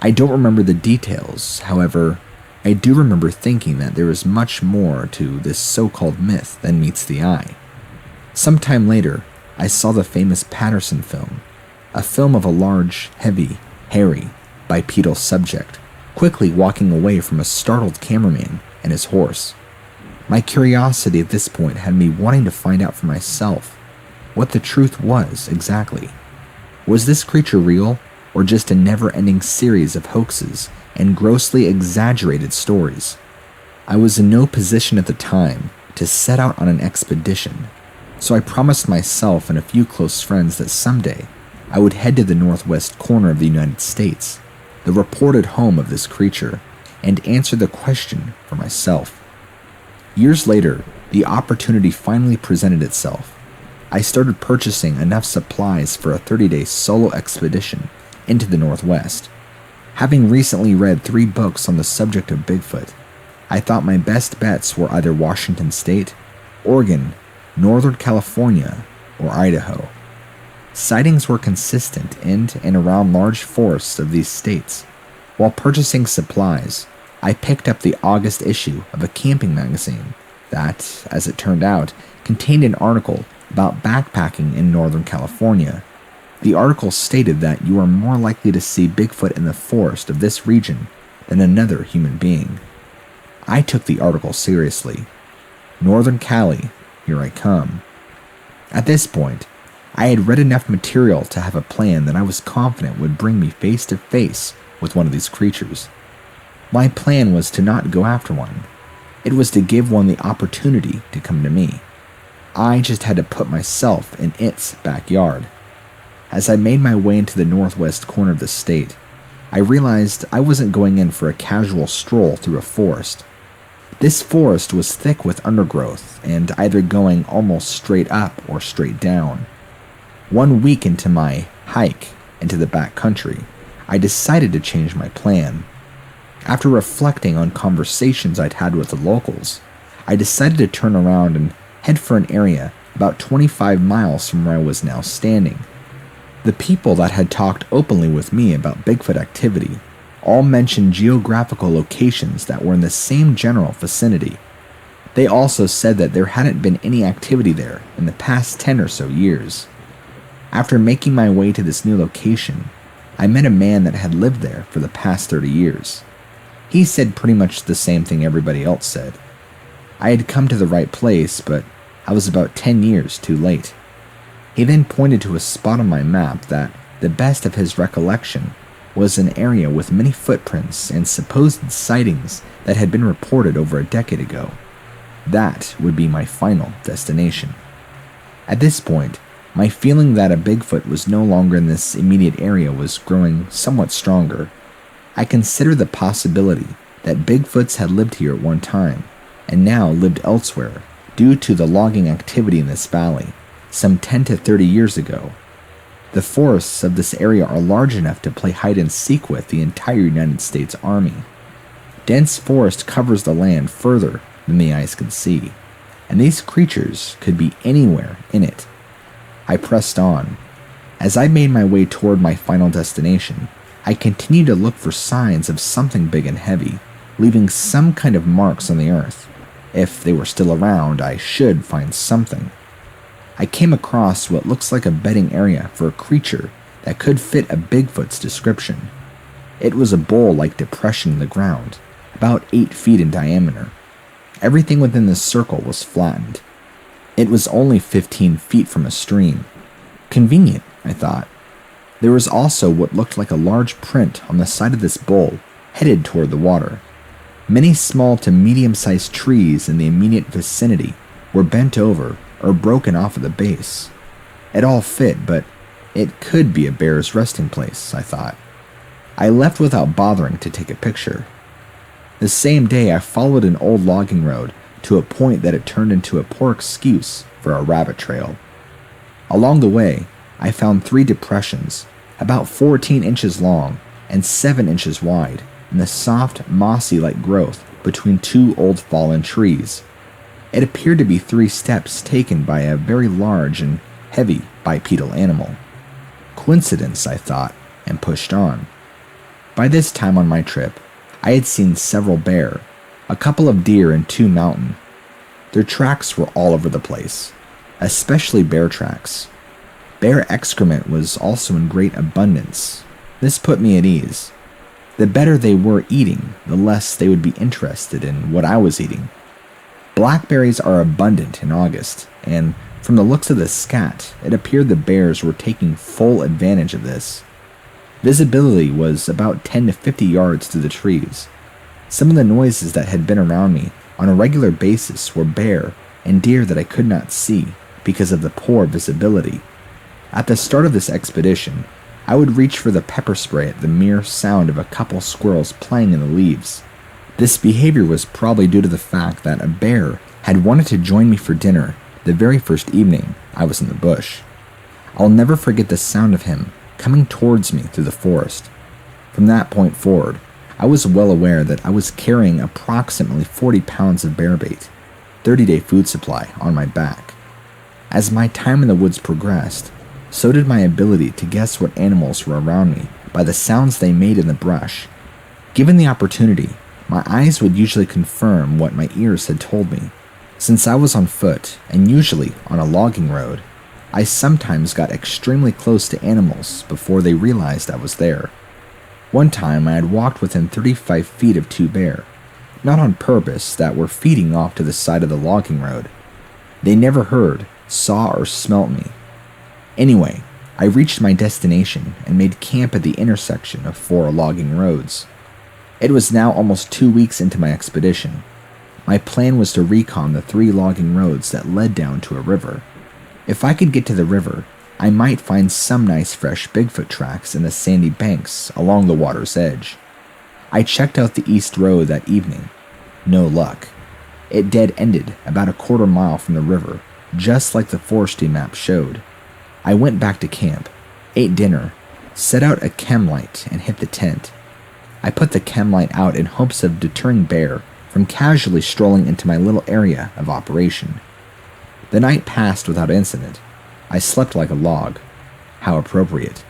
I don't remember the details, however, I do remember thinking that there is much more to this so-called myth than meets the eye. Sometime later, I saw the famous Patterson film, a film of a large, heavy, hairy, bipedal subject, quickly walking away from a startled cameraman and his horse. My curiosity at this point had me wanting to find out for myself what the truth was exactly. Was this creature real, or just a never-ending series of hoaxes and grossly exaggerated stories? I was in no position at the time to set out on an expedition, so I promised myself and a few close friends that someday I would head to the northwest corner of the United States, the reported home of this creature, and answer the question for myself. Years later, the opportunity finally presented itself. I started purchasing enough supplies for a 30-day solo expedition into the Northwest. Having recently read 3 books on the subject of Bigfoot, I thought my best bets were either Washington State, Oregon, Northern California, or Idaho. Sightings were consistent in and around large forests of these states. While purchasing supplies, I picked up the August issue of a camping magazine that, as it turned out, contained an article about backpacking in Northern California. The article stated that you are more likely to see Bigfoot in the forest of this region than another human being. I took the article seriously. Northern Cali, here I come. At this point, I had read enough material to have a plan that I was confident would bring me face to face with one of these creatures. My plan was to not go after one. It was to give one the opportunity to come to me. I just had to put myself in its backyard. As I made my way into the northwest corner of the state, I realized I wasn't going in for a casual stroll through a forest. This forest was thick with undergrowth and either going almost straight up or straight down. 1 week into my hike into the back country, I decided to change my plan. After reflecting on conversations I'd had with the locals, I decided to turn around and head for an area about 25 miles from where I was now standing. The people that had talked openly with me about Bigfoot activity all mentioned geographical locations that were in the same general vicinity. They also said that there hadn't been any activity there in the past 10 or so years. After making my way to this new location, I met a man that had lived there for the past 30 years. He said pretty much the same thing everybody else said. I had come to the right place, but I was about 10 years too late. He then pointed to a spot on my map that, the best of his recollection, was an area with many footprints and supposed sightings that had been reported over a decade ago. That would be my final destination. At this point, my feeling that a Bigfoot was no longer in this immediate area was growing somewhat stronger. I considered the possibility that Bigfoots had lived here at one time, and now lived elsewhere due to the logging activity in this valley, some 10 to 30 years ago. The forests of this area are large enough to play hide and seek with the entire United States Army. Dense forest covers the land further than the eyes can see, and these creatures could be anywhere in it. I pressed on. As I made my way toward my final destination, I continued to look for signs of something big and heavy, leaving some kind of marks on the earth. If they were still around, I should find something. I came across what looks like a bedding area for a creature that could fit a Bigfoot's description. It was a bowl-like depression in the ground, about 8 feet in diameter. Everything within the circle was flattened. It was only 15 feet from a stream. Convenient, I thought. There was also what looked like a large print on the side of this bowl, headed toward the water. Many small to medium-sized trees in the immediate vicinity were bent over or broken off at the base. It all fit, but it could be a bear's resting place, I thought. I left without bothering to take a picture. The same day, I followed an old logging road to a point that it turned into a poor excuse for a rabbit trail. Along the way, I found 3 depressions, about 14 inches long and 7 inches wide, in the soft, mossy-like growth between 2 old fallen trees. It appeared to be 3 steps taken by a very large and heavy bipedal animal. Coincidence, I thought, and pushed on. By this time on my trip, I had seen several bear, a couple of deer, and 2 mountain. Their tracks were all over the place, especially bear tracks. Bear excrement was also in great abundance. This put me at ease. The better they were eating, the less they would be interested in what I was eating. Blackberries are abundant in August, and from the looks of the scat, it appeared the bears were taking full advantage of this. Visibility was about 10 to 50 yards through the trees. Some of the noises that had been around me on a regular basis were bear and deer that I could not see because of the poor visibility. At the start of this expedition, I would reach for the pepper spray at the mere sound of a couple squirrels playing in the leaves. This behavior was probably due to the fact that a bear had wanted to join me for dinner the very first evening I was in the bush. I'll never forget the sound of him coming towards me through the forest. From that point forward, I was well aware that I was carrying approximately 40 pounds of bear bait, 30-day food supply, on my back. As my time in the woods progressed, so did my ability to guess what animals were around me by the sounds they made in the brush. Given the opportunity, my eyes would usually confirm what my ears had told me. Since I was on foot, and usually on a logging road, I sometimes got extremely close to animals before they realized I was there. One time I had walked within 35 feet of 2 bear, not on purpose, that were feeding off to the side of the logging road. They never heard, saw, or smelt me. Anyway, I reached my destination and made camp at the intersection of 4 logging roads. It was now almost 2 weeks into my expedition. My plan was to recon the 3 logging roads that led down to a river. If I could get to the river, I might find some nice fresh Bigfoot tracks in the sandy banks along the water's edge. I checked out the east road that evening. No luck. It dead-ended about a quarter mile from the river, just like the forestry map showed. I went back to camp, ate dinner, set out a chem light, and hit the tent. I put the chem light out in hopes of deterring bear from casually strolling into my little area of operation. The night passed without incident. I slept like a log. How appropriate.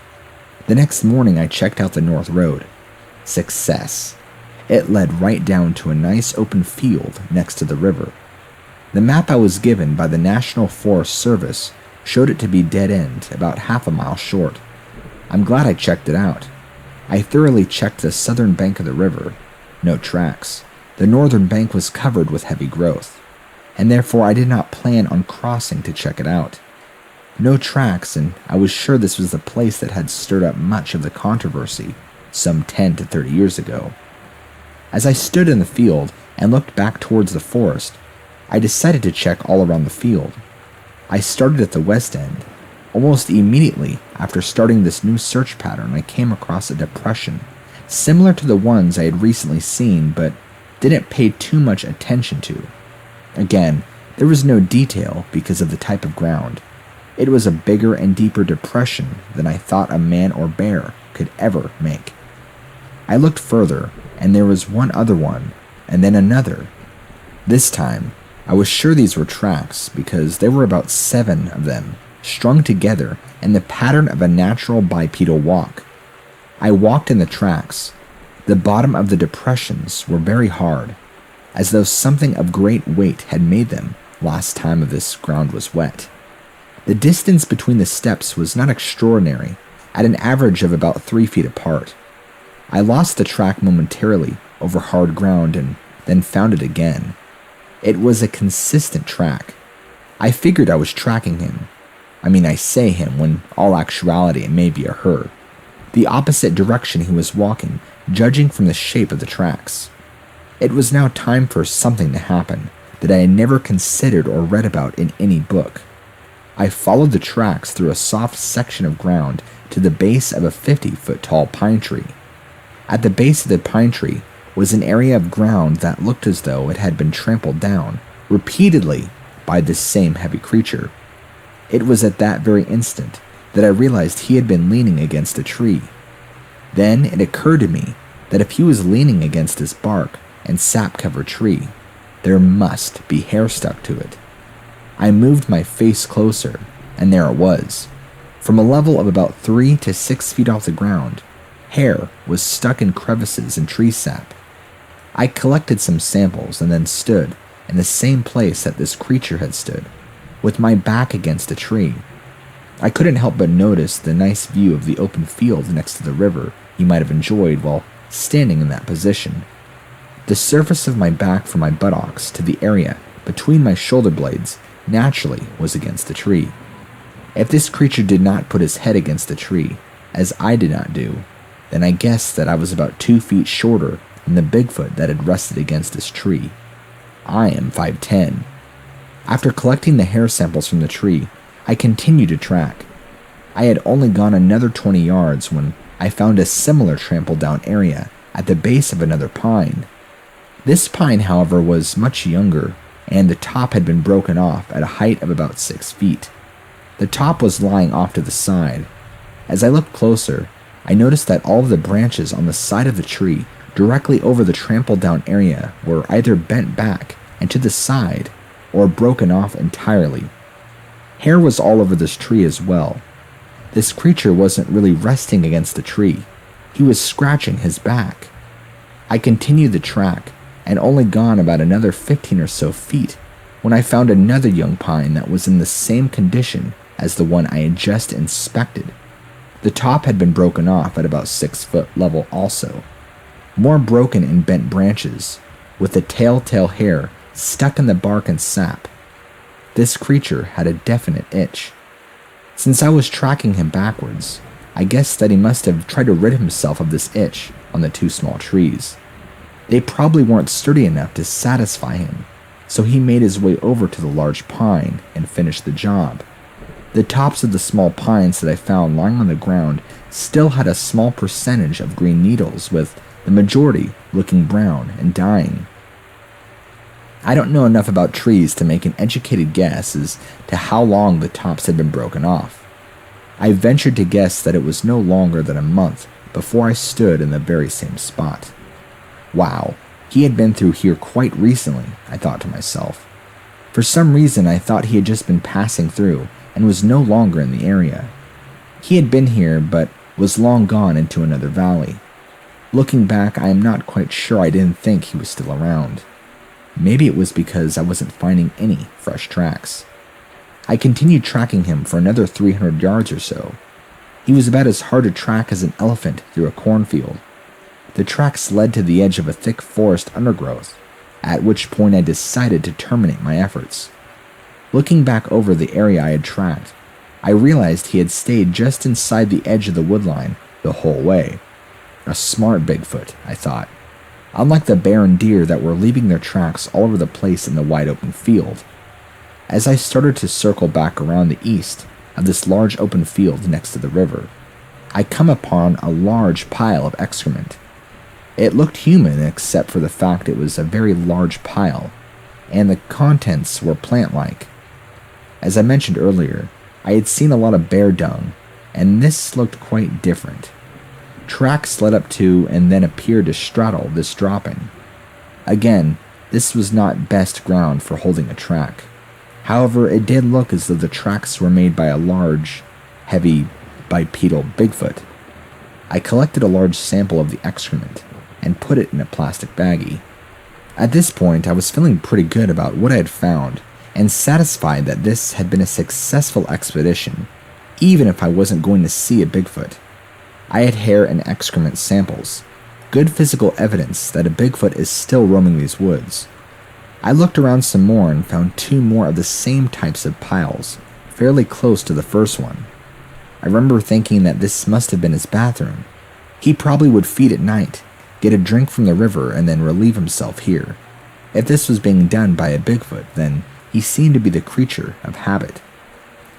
The next morning I checked out the north road. Success. It led right down to a nice open field next to the river. The map I was given by the National Forest Service showed it to be dead-end, about half a mile short. I'm glad I checked it out. I thoroughly checked the southern bank of the river. No tracks. The northern bank was covered with heavy growth, and therefore I did not plan on crossing to check it out. No tracks, and I was sure this was the place that had stirred up much of the controversy some 10 to 30 years ago. As I stood in the field and looked back towards the forest, I decided to check all around the field. I started at the west end. Almost immediately after starting this new search pattern, I came across a depression, similar to the ones I had recently seen, but didn't pay too much attention to. Again, there was no detail because of the type of ground. It was a bigger and deeper depression than I thought a man or bear could ever make. I looked further, and there was one other one, and then another. This time, I was sure these were tracks because there were about 7 of them, strung together in the pattern of a natural bipedal walk. I walked in the tracks. The bottom of the depressions were very hard, as though something of great weight had made them last time this ground was wet. The distance between the steps was not extraordinary, at an average of about 3 feet apart. I lost the track momentarily over hard ground and then found it again. It was a consistent track. I figured I was tracking him. I say him when all actuality it may be a her. The opposite direction he was walking, judging from the shape of the tracks. It was now time for something to happen that I had never considered or read about in any book. I followed the tracks through a soft section of ground to the base of a 50-foot tall pine tree. At the base of the pine tree was an area of ground that looked as though it had been trampled down repeatedly by this same heavy creature. It was at that very instant that I realized he had been leaning against a tree. Then it occurred to me that if he was leaning against this bark and sap-covered tree, there must be hair stuck to it. I moved my face closer, and there it was. From a level of about 3 to 6 feet off the ground, hair was stuck in crevices and tree sap. I collected some samples and then stood in the same place that this creature had stood, with my back against a tree. I couldn't help but notice the nice view of the open field next to the river you might have enjoyed while standing in that position. The surface of my back from my buttocks to the area between my shoulder blades naturally was against the tree. If this creature did not put his head against the tree, as I did not do, then I guessed that I was about 2 feet shorter than the Bigfoot that had rested against this tree. I am 5'10". After collecting the hair samples from the tree, I continued to track. I had only gone another 20 yards when I found a similar trampled down area at the base of another pine. This pine, however, was much younger, and the top had been broken off at a height of about 6 feet. The top was lying off to the side. As I looked closer, I noticed that all of the branches on the side of the tree directly over the trampled down area were either bent back and to the side or broken off entirely. Hair was all over this tree as well. This creature wasn't really resting against the tree. He was scratching his back. I continued the track and only gone about another 15 or so feet when I found another young pine that was in the same condition as the one I had just inspected. The top had been broken off at about 6 foot level also. More broken and bent branches, with the telltale hair stuck in the bark and sap. This creature had a definite itch. Since I was tracking him backwards, I guessed that he must have tried to rid himself of this itch on the 2 small trees. They probably weren't sturdy enough to satisfy him, so he made his way over to the large pine and finished the job. The tops of the small pines that I found lying on the ground still had a small percentage of green needles, with the majority looking brown and dying. I don't know enough about trees to make an educated guess as to how long the tops had been broken off. I ventured to guess that it was no longer than a month before I stood in the very same spot. Wow, he had been through here quite recently, I thought to myself. For some reason, I thought he had just been passing through and was no longer in the area. He had been here, but was long gone into another valley. Looking back, I am not quite sure I didn't think he was still around. Maybe it was because I wasn't finding any fresh tracks. I continued tracking him for another 300 yards or so. He was about as hard to track as an elephant through a cornfield. The tracks led to the edge of a thick forest undergrowth, at which point I decided to terminate my efforts. Looking back over the area I had tracked, I realized he had stayed just inside the edge of the woodline the whole way. A smart Bigfoot, I thought. Unlike the bear and deer that were leaving their tracks all over the place in the wide open field. As I started to circle back around the east of this large open field next to the river, I come upon a large pile of excrement. It looked human except for the fact it was a very large pile, and the contents were plant-like. As I mentioned earlier, I had seen a lot of bear dung, and this looked quite different. Tracks led up to and then appeared to straddle this dropping. Again, this was not best ground for holding a track. However, it did look as though the tracks were made by a large, heavy, bipedal Bigfoot. I collected a large sample of the excrement and put it in a plastic baggie. At this point, I was feeling pretty good about what I had found and satisfied that this had been a successful expedition, even if I wasn't going to see a Bigfoot. I had hair and excrement samples, good physical evidence that a Bigfoot is still roaming these woods. I looked around some more and found 2 more of the same types of piles, fairly close to the first one. I remember thinking that this must have been his bathroom. He probably would feed at night, get a drink from the river, and then relieve himself here. If this was being done by a Bigfoot, then he seemed to be the creature of habit.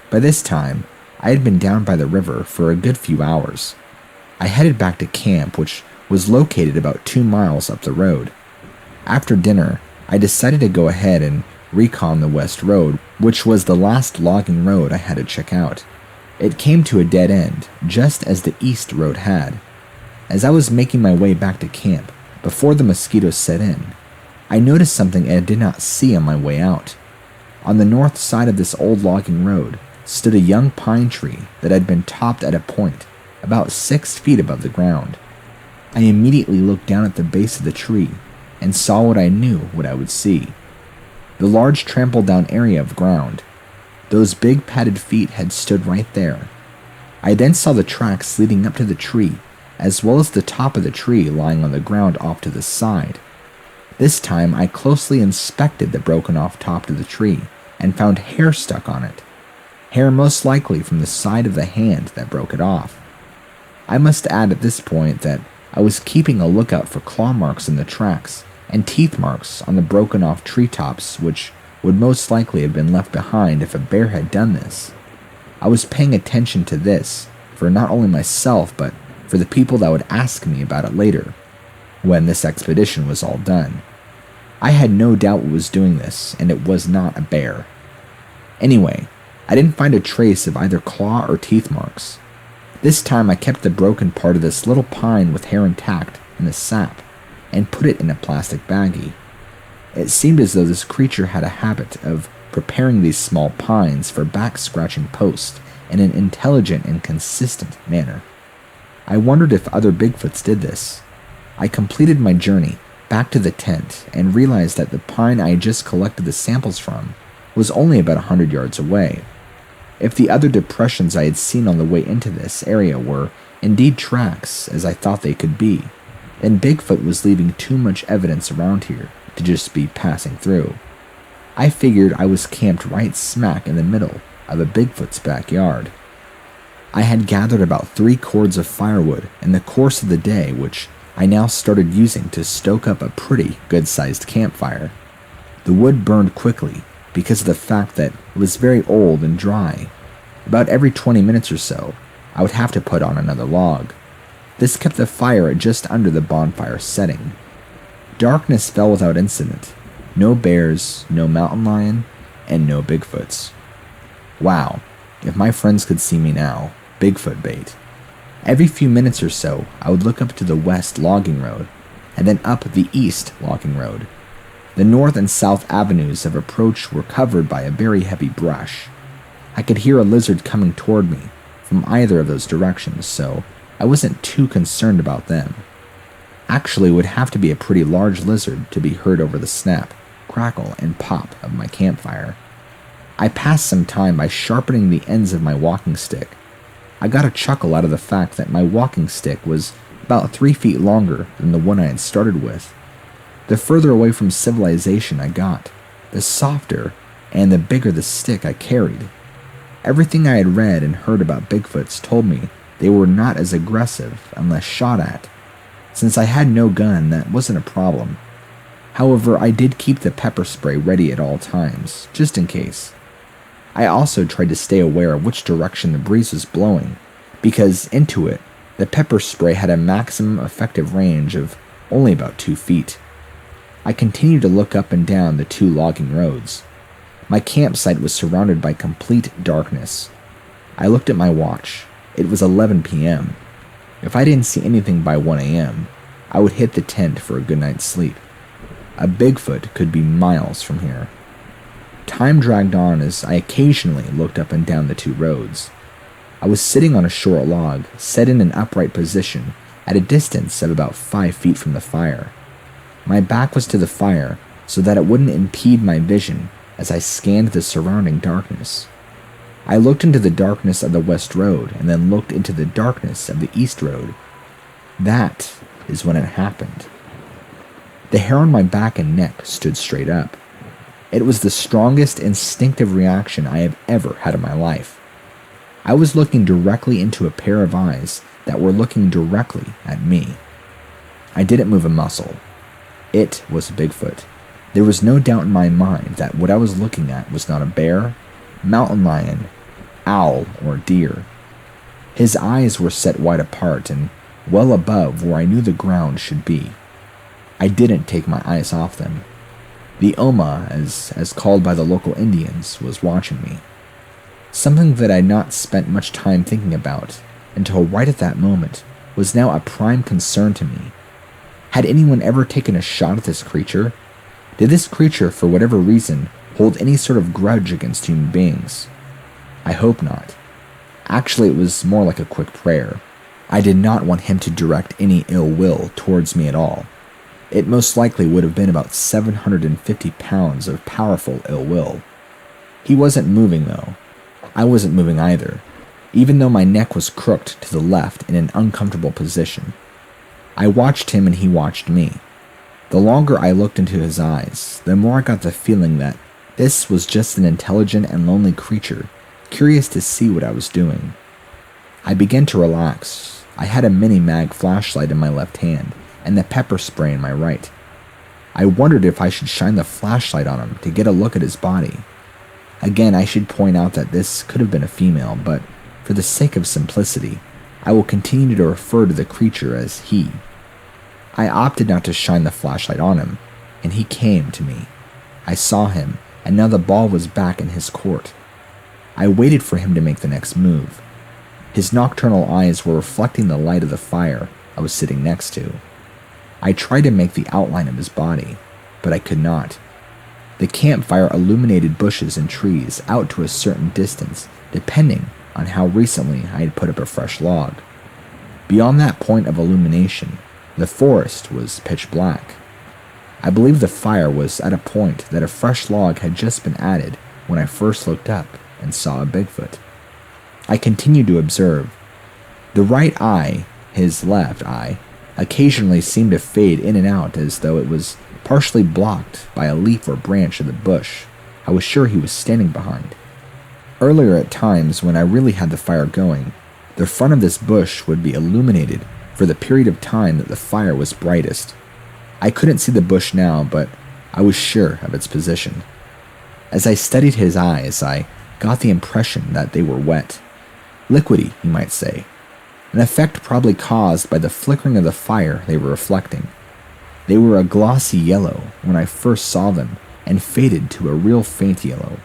By this time, I had been down by the river for a good few hours. I headed back to camp, which was located about 2 miles up the road. After dinner, I decided to go ahead and recon the west road, which was the last logging road I had to check out. It came to a dead end, just as the east road had. As I was making my way back to camp, before the mosquitoes set in, I noticed something I did not see on my way out. On the north side of this old logging road stood a young pine tree that had been topped at a point about 6 feet above the ground. I immediately looked down at the base of the tree and saw what I knew what I would see. The large trampled down area of ground. Those big padded feet had stood right there. I then saw the tracks leading up to the tree, as well as the top of the tree lying on the ground off to the side. This time I closely inspected the broken off top of the tree and found hair stuck on it. Hair most likely from the side of the hand that broke it off. I must add at this point that I was keeping a lookout for claw marks in the tracks and teeth marks on the broken off treetops, which would most likely have been left behind if a bear had done this. I was paying attention to this for not only myself but for the people that would ask me about it later, when this expedition was all done. I had no doubt what was doing this, and it was not a bear. Anyway, I didn't find a trace of either claw or teeth marks. This time I kept the broken part of this little pine with hair intact in the sap and put it in a plastic baggie. It seemed as though this creature had a habit of preparing these small pines for back-scratching posts in an intelligent and consistent manner. I wondered if other Bigfoots did this. I completed my journey back to the tent and realized that the pine I had just collected the samples from was only about 100 yards away. If the other depressions I had seen on the way into this area were indeed tracks, as I thought they could be, then Bigfoot was leaving too much evidence around here to just be passing through. I figured I was camped right smack in the middle of a Bigfoot's backyard. I had gathered about 3 cords of firewood in the course of the day, which I now started using to stoke up a pretty good-sized campfire. The wood burned quickly because of the fact that it was very old and dry. About every 20 minutes or so, I would have to put on another log. This kept the fire at just under the bonfire setting. Darkness fell without incident. No bears, no mountain lion, and no Bigfoots. Wow, if my friends could see me now, Bigfoot bait. Every few minutes or so, I would look up to the west logging road, and then up the east logging road. The north and south avenues of approach were covered by a very heavy brush. I could hear a lizard coming toward me from either of those directions, so I wasn't too concerned about them. Actually, it would have to be a pretty large lizard to be heard over the snap, crackle, and pop of my campfire. I passed some time by sharpening the ends of my walking stick. I got a chuckle out of the fact that my walking stick was about 3 feet longer than the one I had started with. The further away from civilization I got, the softer and the bigger the stick I carried. Everything I had read and heard about Bigfoots told me they were not as aggressive unless shot at. Since I had no gun, that wasn't a problem. However, I did keep the pepper spray ready at all times, just in case. I also tried to stay aware of which direction the breeze was blowing, because into it, the pepper spray had a maximum effective range of only about 2 feet. I continued to look up and down the 2 logging roads. My campsite was surrounded by complete darkness. I looked at my watch. It was 11 p.m. If I didn't see anything by 1 a.m., I would hit the tent for a good night's sleep. A Bigfoot could be miles from here. Time dragged on as I occasionally looked up and down the 2 roads. I was sitting on a short log, set in an upright position, at a distance of about 5 feet from the fire. My back was to the fire so that it wouldn't impede my vision as I scanned the surrounding darkness. I looked into the darkness of the west road and then looked into the darkness of the east road. That is when it happened. The hair on my back and neck stood straight up. It was the strongest instinctive reaction I have ever had in my life. I was looking directly into a pair of eyes that were looking directly at me. I didn't move a muscle. It was a Bigfoot. There was no doubt in my mind that what I was looking at was not a bear, mountain lion, owl, or deer. His eyes were set wide apart and well above where I knew the ground should be. I didn't take my eyes off them. The Oma, as called by the local Indians, was watching me. Something that I had not spent much time thinking about until right at that moment was now a prime concern to me. Had anyone ever taken a shot at this creature? Did this creature, for whatever reason, hold any sort of grudge against human beings? I hope not. Actually, it was more like a quick prayer. I did not want him to direct any ill will towards me at all. It most likely would have been about 750 pounds of powerful ill will. He wasn't moving though. I wasn't moving either, even though my neck was crooked to the left in an uncomfortable position. I watched him and he watched me. The longer I looked into his eyes, the more I got the feeling that this was just an intelligent and lonely creature, curious to see what I was doing. I began to relax. I had a mini-mag flashlight in my left hand and the pepper spray in my right. I wondered if I should shine the flashlight on him to get a look at his body. Again, I should point out that this could have been a female, but for the sake of simplicity, I will continue to refer to the creature as he. I opted not to shine the flashlight on him, and he came to me. I saw him, and now the ball was back in his court. I waited for him to make the next move. His nocturnal eyes were reflecting the light of the fire I was sitting next to. I tried to make the outline of his body, but I could not. The campfire illuminated bushes and trees out to a certain distance, depending on how recently I had put up a fresh log. Beyond that point of illumination, the forest was pitch black. I believe the fire was at a point that a fresh log had just been added when I first looked up and saw a Bigfoot. I continued to observe. The right eye, his left eye, occasionally seemed to fade in and out as though it was partially blocked by a leaf or branch of the bush I was sure he was standing behind. Earlier at times when I really had the fire going, the front of this bush would be illuminated for the period of time that the fire was brightest. I couldn't see the bush now, but I was sure of its position. As I studied his eyes, I got the impression that they were wet. Liquidy, you might say. An effect probably caused by the flickering of the fire they were reflecting. They were a glossy yellow when I first saw them and faded to a real faint yellow,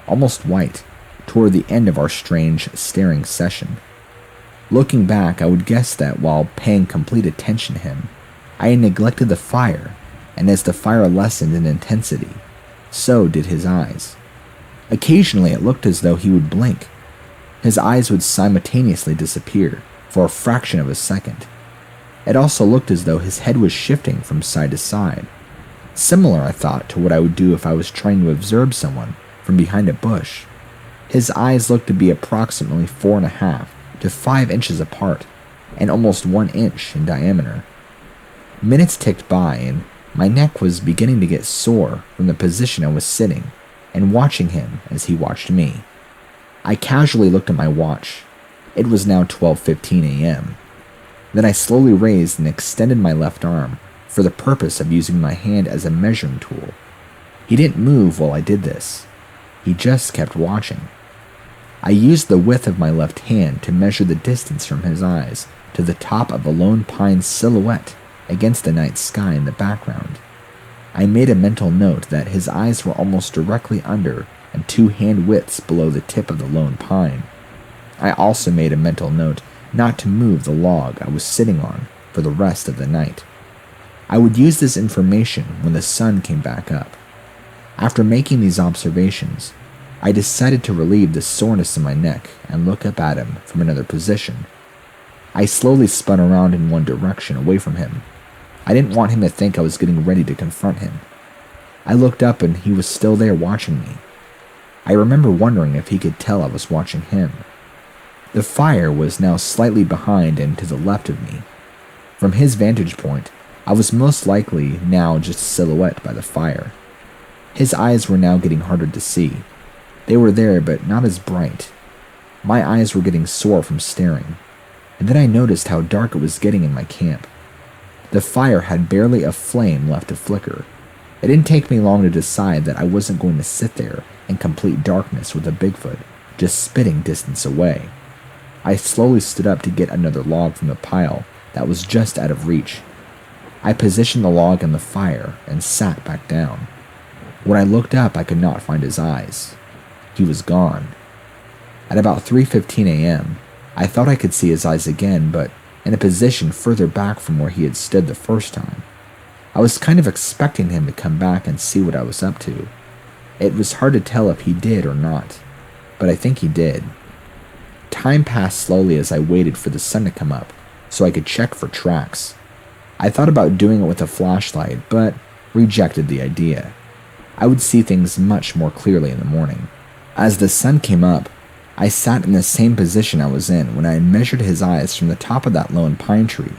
almost white, toward the end of our strange staring session. Looking back, I would guess that while paying complete attention to him, I had neglected the fire, and as the fire lessened in intensity, so did his eyes. Occasionally it looked as though he would blink. His eyes would simultaneously disappear for a fraction of a second. It also looked as though his head was shifting from side to side, similar, I thought, to what I would do if I was trying to observe someone from behind a bush. His eyes looked to be approximately 4.5 to 5 inches apart and almost 1 inch in diameter. Minutes ticked by and my neck was beginning to get sore from the position I was sitting and watching him as he watched me. I casually looked at my watch. It was now 12:15 a.m. Then I slowly raised and extended my left arm for the purpose of using my hand as a measuring tool. He didn't move while I did this. He just kept watching. I used the width of my left hand to measure the distance from his eyes to the top of a lone pine silhouette against the night sky in the background. I made a mental note that his eyes were almost directly under and 2 hand widths below the tip of the lone pine. I also made a mental note not to move the log I was sitting on for the rest of the night. I would use this information when the sun came back up. After making these observations, I decided to relieve the soreness in my neck and look up at him from another position. I slowly spun around in one direction away from him. I didn't want him to think I was getting ready to confront him. I looked up and he was still there watching me, I remember wondering if he could tell I was watching him. The fire was now slightly behind and to the left of me. From his vantage point, I was most likely now just a silhouette by the fire. His eyes were now getting harder to see. They were there, but not as bright. My eyes were getting sore from staring, and then I noticed how dark it was getting in my camp. The fire had barely a flame left to flicker. It didn't take me long to decide that I wasn't going to sit there in complete darkness with a Bigfoot just spitting distance away. I slowly stood up to get another log from the pile that was just out of reach. I positioned the log in the fire and sat back down. When I looked up, I could not find his eyes. He was gone. At about 3:15 a.m., I thought I could see his eyes again, but in a position further back from where he had stood the first time. I was kind of expecting him to come back and see what I was up to. It was hard to tell if he did or not, but I think he did. Time passed slowly as I waited for the sun to come up so I could check for tracks. I thought about doing it with a flashlight, but rejected the idea. I would see things much more clearly in the morning. As the sun came up, I sat in the same position I was in when I measured his eyes from the top of that lone pine tree.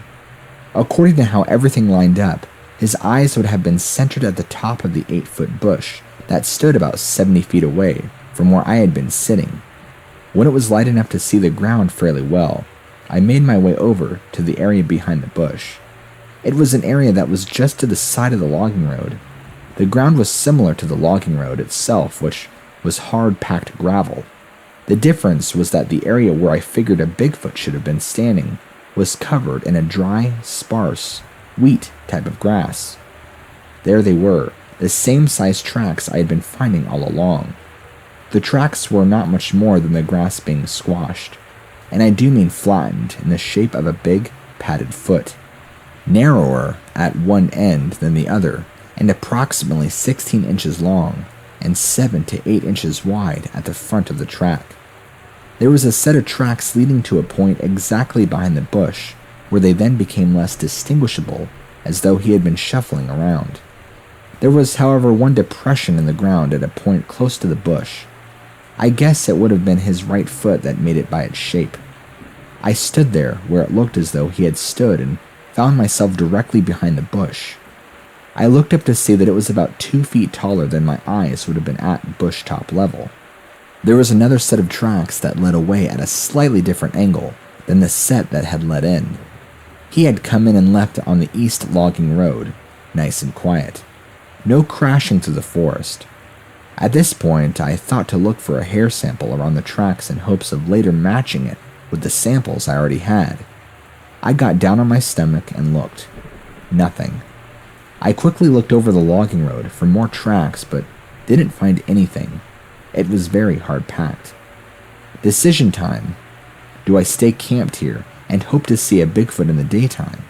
According to how everything lined up, his eyes would have been centered at the top of the 8-foot bush that stood about 70 feet away from where I had been sitting. When it was light enough to see the ground fairly well, I made my way over to the area behind the bush. It was an area that was just to the side of the logging road. The ground was similar to the logging road itself, which was hard-packed gravel. The difference was that the area where I figured a Bigfoot should have been standing was covered in a dry, sparse, wheat type of grass. There they were, the same size tracks I had been finding all along. The tracks were not much more than the grass being squashed, and I do mean flattened in the shape of a big, padded foot, narrower at one end than the other, and approximately 16 inches long and 7 to 8 inches wide at the front of the track. There was a set of tracks leading to a point exactly behind the bush, where they then became less distinguishable, as though he had been shuffling around. There was, however, one depression in the ground at a point close to the bush. I guess it would have been his right foot that made it by its shape. I stood there where it looked as though he had stood and found myself directly behind the bush. I looked up to see that it was about 2 feet taller than my eyes would have been at bush top level. There was another set of tracks that led away at a slightly different angle than the set that had led in. He had come in and left on the east logging road, nice and quiet. No crashing through the forest. At this point, I thought to look for a hair sample around the tracks in hopes of later matching it with the samples I already had. I got down on my stomach and looked. Nothing. I quickly looked over the logging road for more tracks, but didn't find anything. It was very hard-packed. Decision time. Do I stay camped here and hope to see a Bigfoot in the daytime?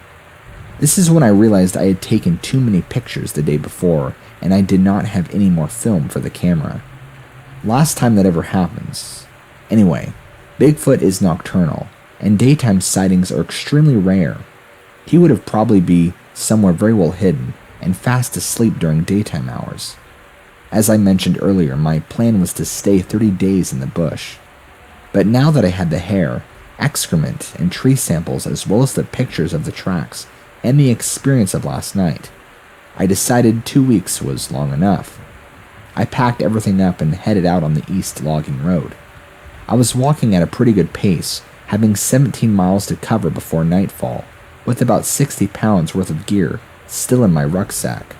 This is when I realized I had taken too many pictures the day before, and I did not have any more film for the camera. Last time that ever happens. Anyway, Bigfoot is nocturnal, and daytime sightings are extremely rare. He would have probably be somewhere very well hidden and fast asleep during daytime hours. As I mentioned earlier, my plan was to stay 30 days in the bush. But now that I had the hair, excrement, and tree samples as well as the pictures of the tracks and the experience of last night, I decided 2 weeks was long enough. I packed everything up and headed out on the east logging road. I was walking at a pretty good pace, having 17 miles to cover before nightfall, with about 60 pounds worth of gear still in my rucksack.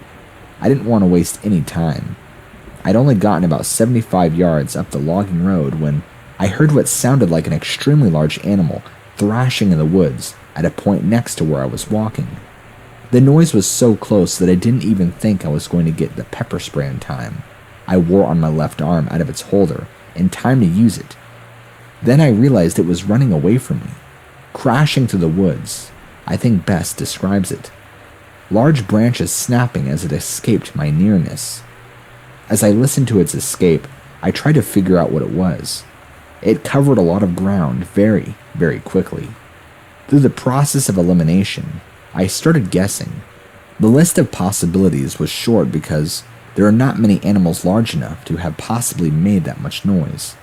I didn't want to waste any time. I'd only gotten about 75 yards up the logging road when I heard what sounded like an extremely large animal thrashing in the woods at a point next to where I was walking. The noise was so close that I didn't even think I was going to get the pepper spray in time I wore on my left arm out of its holder in time to use it. Then I realized it was running away from me, crashing through the woods. I think best describes it. Large branches snapping as it escaped my nearness. As I listened to its escape, I tried to figure out what it was. It covered a lot of ground very, very quickly. Through the process of elimination, I started guessing. The list of possibilities was short because There are not many animals large enough to have possibly made that much noise.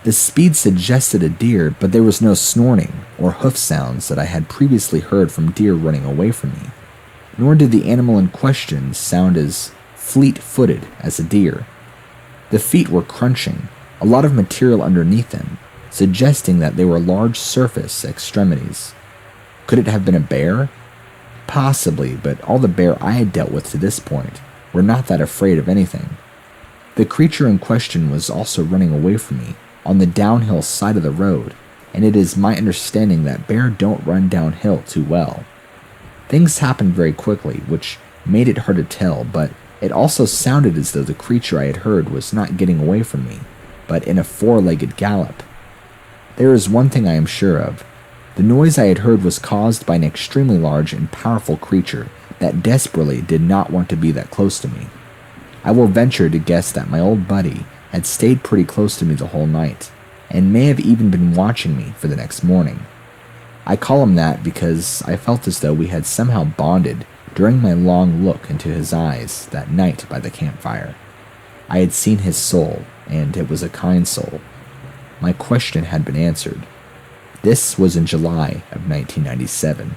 The speed suggested a deer, but there was no snorting or hoof sounds that I had previously heard from deer running away from me, nor did the animal in question sound as fleet-footed as a deer. The feet were crunching, a lot of material underneath them, suggesting that they were large surface extremities. Could it have been a bear? Possibly, but all the bear I had dealt with to this point were not that afraid of anything. The creature in question was also running away from me on the downhill side of the road, and it is my understanding that bear don't run downhill too well. Things happened very quickly, which made it hard to tell, but it also sounded as though the creature I had heard was not getting away from me, but in a four-legged gallop. There is one thing I am sure of. The noise I had heard was caused by an extremely large and powerful creature that desperately did not want to be that close to me. I will venture to guess that my old buddy had stayed pretty close to me the whole night, and may have even been watching me for the next morning. I call him that because I felt as though we had somehow bonded during my long look into his eyes that night by the campfire. I had seen his soul, and it was a kind soul. My question had been answered. This was in July of 1997.